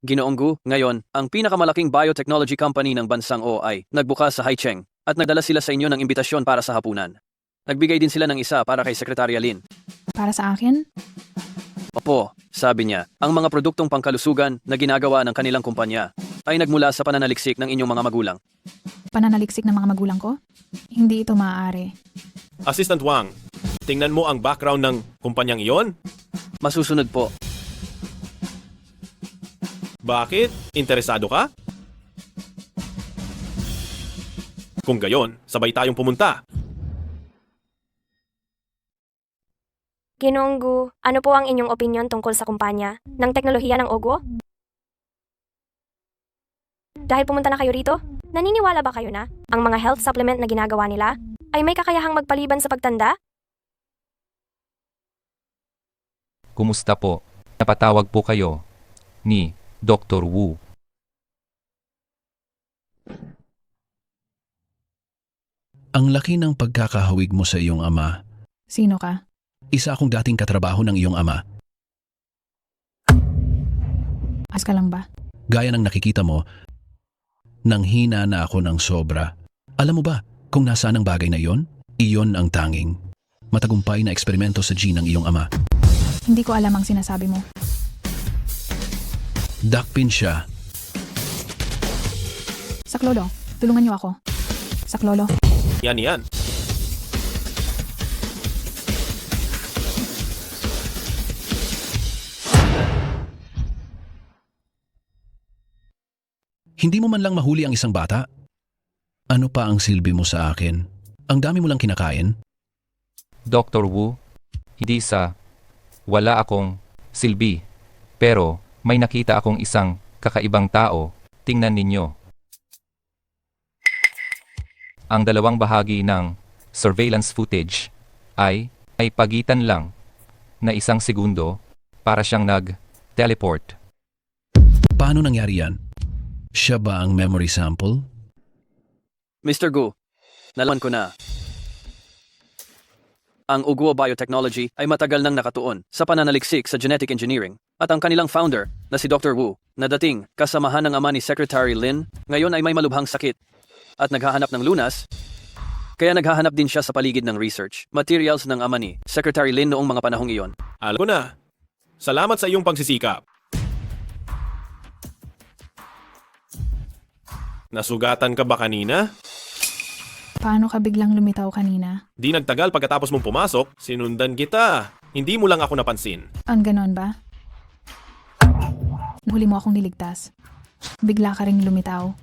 Ginoong Gu, ngayon, ang pinakamalaking biotechnology company ng bansang O ay nagbukas sa Haicheng at nagdala sila sa inyo ng imbitasyon para sa hapunan. Nagbigay din sila ng isa para kay Sekretarya Lin. Para sa akin? Opo, sabi niya, ang mga produktong pangkalusugan na ginagawa ng kanilang kumpanya ay nagmula sa pananaliksik ng inyong mga magulang. Pananaliksik ng mga magulang ko? Hindi ito maaari. Assistant Wang, tingnan mo ang background ng kumpanyang iyon? Masusunod po. Bakit? Interesado ka? Kung gayon, sabay tayong pumunta. Ginoong Gu, ano po ang inyong opinyon tungkol sa kumpanya ng teknolohiya ng Oguo? Dahil pumunta na kayo rito, naniniwala ba kayo na ang mga health supplement na ginagawa nila ay may kakayahang magpaliban sa pagtanda? Kumusta po? Napatawag po kayo ni Dr. Wu. Ang laki ng pagkakahawig mo sa iyong ama. Sino ka? Isa akong dating katrabaho ng iyong ama. As ka lang ba? Gaya ng nakikita mo, nanghina na ako ng sobra. Alam mo ba kung nasaan ang bagay na iyon? Iyon ang tanging matagumpay na eksperimento sa gene ng iyong ama. Hindi ko alam ang sinasabi mo. Dakpin siya. Saklolo, tulungan niyo ako. Saklolo. Yan. Hindi mo man lang mahuli ang isang bata? Ano pa ang silbi mo sa akin? Ang dami mo lang kinakain? Dr. Wu, wala akong silbi. Pero may nakita akong isang kakaibang tao. Tingnan ninyo. Ang dalawang bahagi ng surveillance footage ay pagitan lang na 1 segundo para siyang nag-teleport. Paano nangyari yan? Siya ba ang memory sample? Mr. Gu, nalaman ko na. Ang Oguo Biotechnology ay matagal nang nakatuon sa pananaliksik sa genetic engineering at ang kanilang founder na si Dr. Wu na dating kasamahan ng ama ni Secretary Lin ngayon ay may malubhang sakit at naghahanap ng lunas kaya naghahanap din siya sa paligid ng research materials ng ama ni Secretary Lin noong mga panahong iyon. Alam ko na. Salamat sa iyong pagsisikap. Nasugatan ka ba kanina? Paano ka biglang lumitaw kanina? Di nagtagal pagkatapos mong pumasok, sinundan kita. Hindi mo lang ako napansin. Ang ganon ba? Huli mo akong niligtas. Bigla ka ring lumitaw.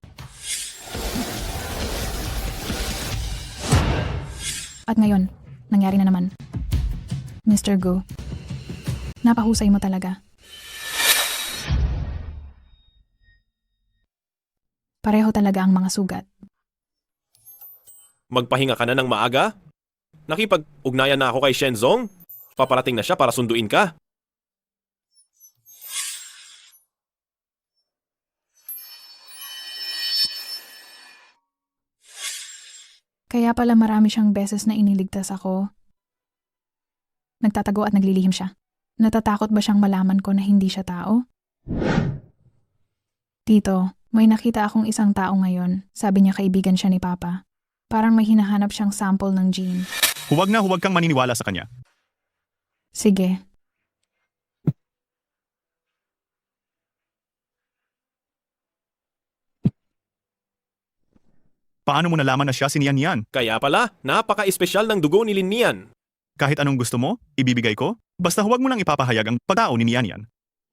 At ngayon, nangyari na naman. Mr. Gu, napahusay mo talaga. Pareho talaga ang mga sugat. Magpahinga ka na ng maaga? Nakipag-ugnayan na ako kay Shenzong? Paparating na siya para sunduin ka. Kaya pala marami siyang beses na iniligtas ako. Nagtatago at naglilihim siya. Natatakot ba siyang malaman ko na hindi siya tao? Tito, may nakita akong isang tao ngayon. Sabi niya kaibigan siya ni Papa. Parang may hinahanap siyang sample ng gene. Huwag kang maniniwala sa kanya. Sige. Paano mo nalaman na siya si Nian Nian? Kaya pala, napaka-espesyal ng dugo ni Lin Nian. Kahit anong gusto mo, ibibigay ko. Basta huwag mo nang ipapahayag ang pagkatao ni Nian Nian.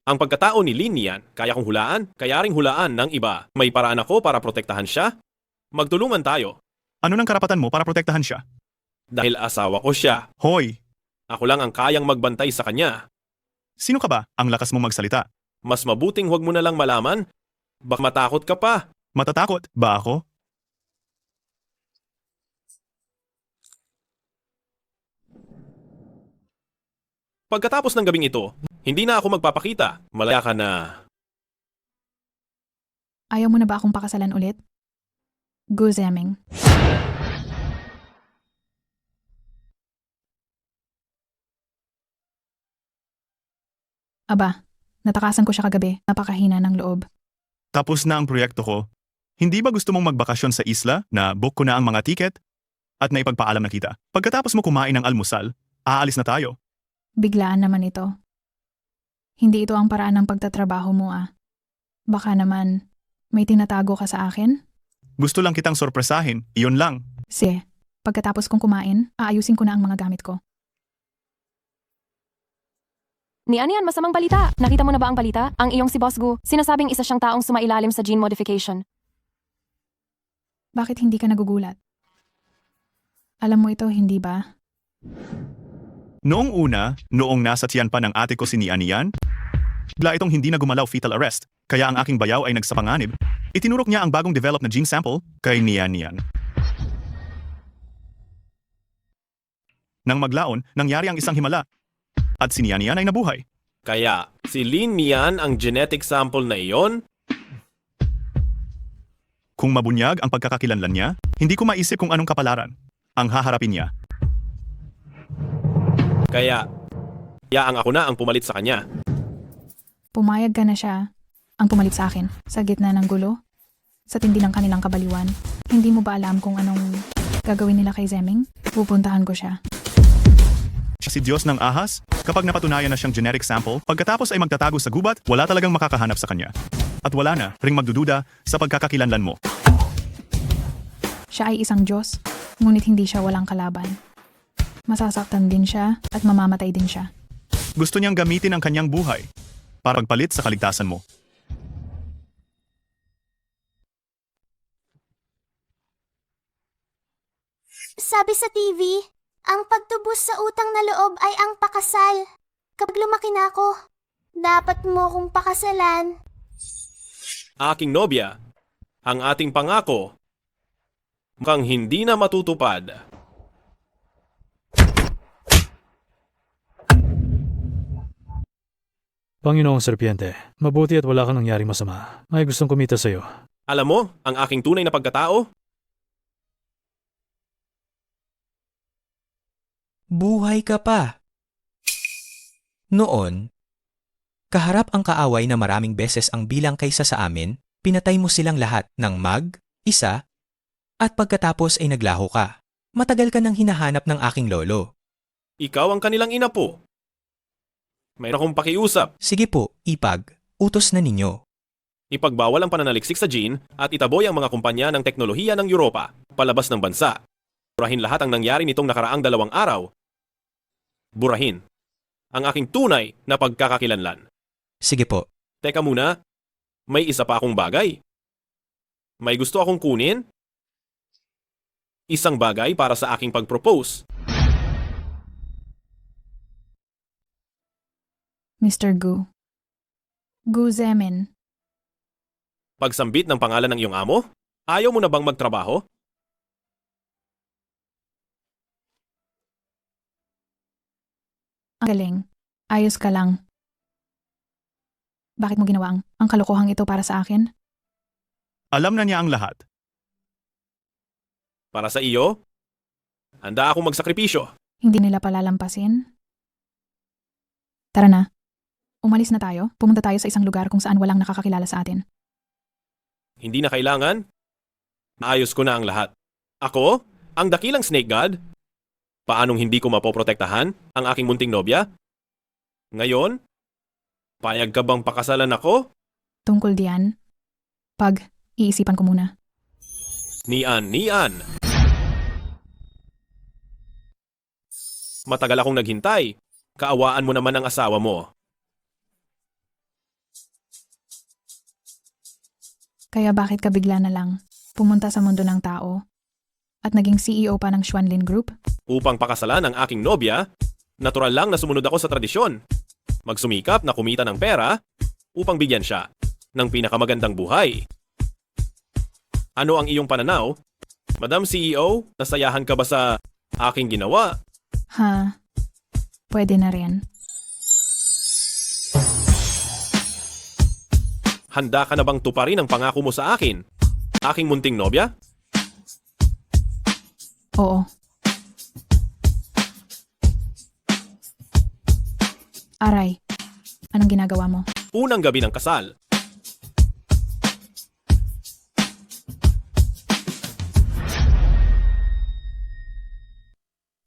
Ang pagkatao ni Lin Nian, kaya kong hulaan, kaya ring hulaan ng iba. May paraan ako para protektahan siya. Magtulungan tayo. Ano nang karapatan mo para protektahan siya? Dahil asawa ko siya. Hoy! Ako lang ang kayang magbantay sa kanya. Sino ka ba? Ang lakas mong magsalita. Mas mabuting huwag mo na lang malaman. Baka matakot ka pa. Matatakot ba ako? Pagkatapos ng gabing ito, hindi na ako magpapakita. Malaya ka na. Ayaw mo na ba akong pakasalan ulit? Gu Zeming. Aba, natakasan ko siya kagabi. Napakahina ng loob. Tapos na ang proyekto ko. Hindi ba gusto mong magbakasyon sa isla na book ko na ang mga tiket? At naipagpaalam na kita. Pagkatapos mo kumain ng almusal, aalis na tayo. Biglaan naman ito. Hindi ito ang paraan ng pagtatrabaho mo ah. Baka naman, may tinatago ka sa akin? Gusto lang kitang sorpresahin, iyon lang. Sige, pagkatapos kong kumain, aayusin ko na ang mga gamit ko. Ni Anian, masamang balita. Nakita mo na ba ang balita? Ang iyong si Boss Gu, sinasabing isa siyang taong sumailalim sa gene modification. Bakit hindi ka nagugulat? Alam mo ito, hindi ba? Noong una, noong nasa tiyan pa ng ate ko si Nian Nian, bigla itong hindi na gumalaw fetal arrest, kaya ang aking bayaw ay nagsapanganib. Itinurok niya ang bagong develop na gene sample kay Nian Nian. Nang maglaon, nangyari ang isang himala. At si Nian Nian ay nabuhay. Kaya, si Lin Nian ang genetic sample na iyon? Kung mabunyag ang pagkakakilanlan niya, hindi ko maisip kung anong kapalaran ang haharapin niya. Kaya ang ako na ang pumalit sa kanya. Pumayag ka na siya. Ang pumalit sa akin, sa gitna ng gulo. Sa tindi ng kanilang kabaliwan. Hindi mo ba alam kung anong gagawin nila kay Zeming? Pupuntahan ko siya. Si Diyos ng ahas, kapag napatunayan na siyang genetic sample, pagkatapos ay magtatago sa gubat, wala talagang makakahanap sa kanya. At wala na ring magdududa sa pagkakakilanlan mo. Siya ay isang Diyos, ngunit hindi siya walang kalaban. Masasaktan din siya at mamamatay din siya. Gusto niyang gamitin ang kanyang buhay para pagpalit sa kaligtasan mo. Sabi sa TV, ang pagtubos sa utang na loob ay ang pakasal. Kapag lumaki na ako, dapat mo akong pakasalan. Aking nobya, ang ating pangako, mukhang hindi na matutupad. Panginoong Serpiente, mabuti at wala kang nangyaring masama. May gustong kumita sa'yo. Alam mo, ang aking tunay na pagkatao? Buhay ka pa. Noon, kaharap ang kaaway na maraming beses ang bilang kaysa sa amin, pinatay mo silang lahat ng isa, at pagkatapos ay naglaho ka. Matagal ka nang hinahanap ng aking lolo. Ikaw ang kanilang ina po. Mayroon akong pakiusap. Sige po, ipag. Utos na ninyo. Ipagbawal ang pananaliksik sa gene at itaboy ang mga kumpanya ng teknolohiya ng Europa palabas ng bansa. Burahin lahat ang nangyari nitong nakaraang 2 araw. Burahin ang aking tunay na pagkakakilanlan. Sige po. Teka muna, may isa pa akong bagay. May gusto akong kunin? Isang bagay para sa aking pag-propose. Mr. Gu. Gu Zemin. Pagsambit ng pangalan ng iyong amo? Ayaw mo na bang magtrabaho? Ang galing. Ayos ka lang. Bakit mo ginawa ang kalokohang ito para sa akin? Alam na niya ang lahat. Para sa iyo? Handa akong magsakripisyo. Hindi nila palalampasin? Tara na. Umalis na tayo. Pumunta tayo sa isang lugar kung saan walang nakakakilala sa atin. Hindi na kailangan. Naayos ko na ang lahat. Ako, ang dakilang snake god? Paanong hindi ko mapoprotektahan ang aking munting nobya? Ngayon, payag ka bang pakasalan ako? Tungkol diyan, iisipan ko muna. Nian. Matagal akong naghintay. Kaawaan mo naman ang asawa mo. Kaya bakit ka bigla na lang pumunta sa mundo ng tao at naging CEO pa ng Xuanlin Group? Upang pakasalan ang aking nobya, natural lang na sumunod ako sa tradisyon. Magsumikap na kumita ng pera upang bigyan siya ng pinakamagandang buhay. Ano ang iyong pananaw? Madam CEO, nasayahan ka ba sa aking ginawa? Ha, pwede na rin. Handa ka na bang tuparin ang pangako mo sa akin? Aking munting nobya? Oo. Aray, anong ginagawa mo? Unang gabi ng kasal.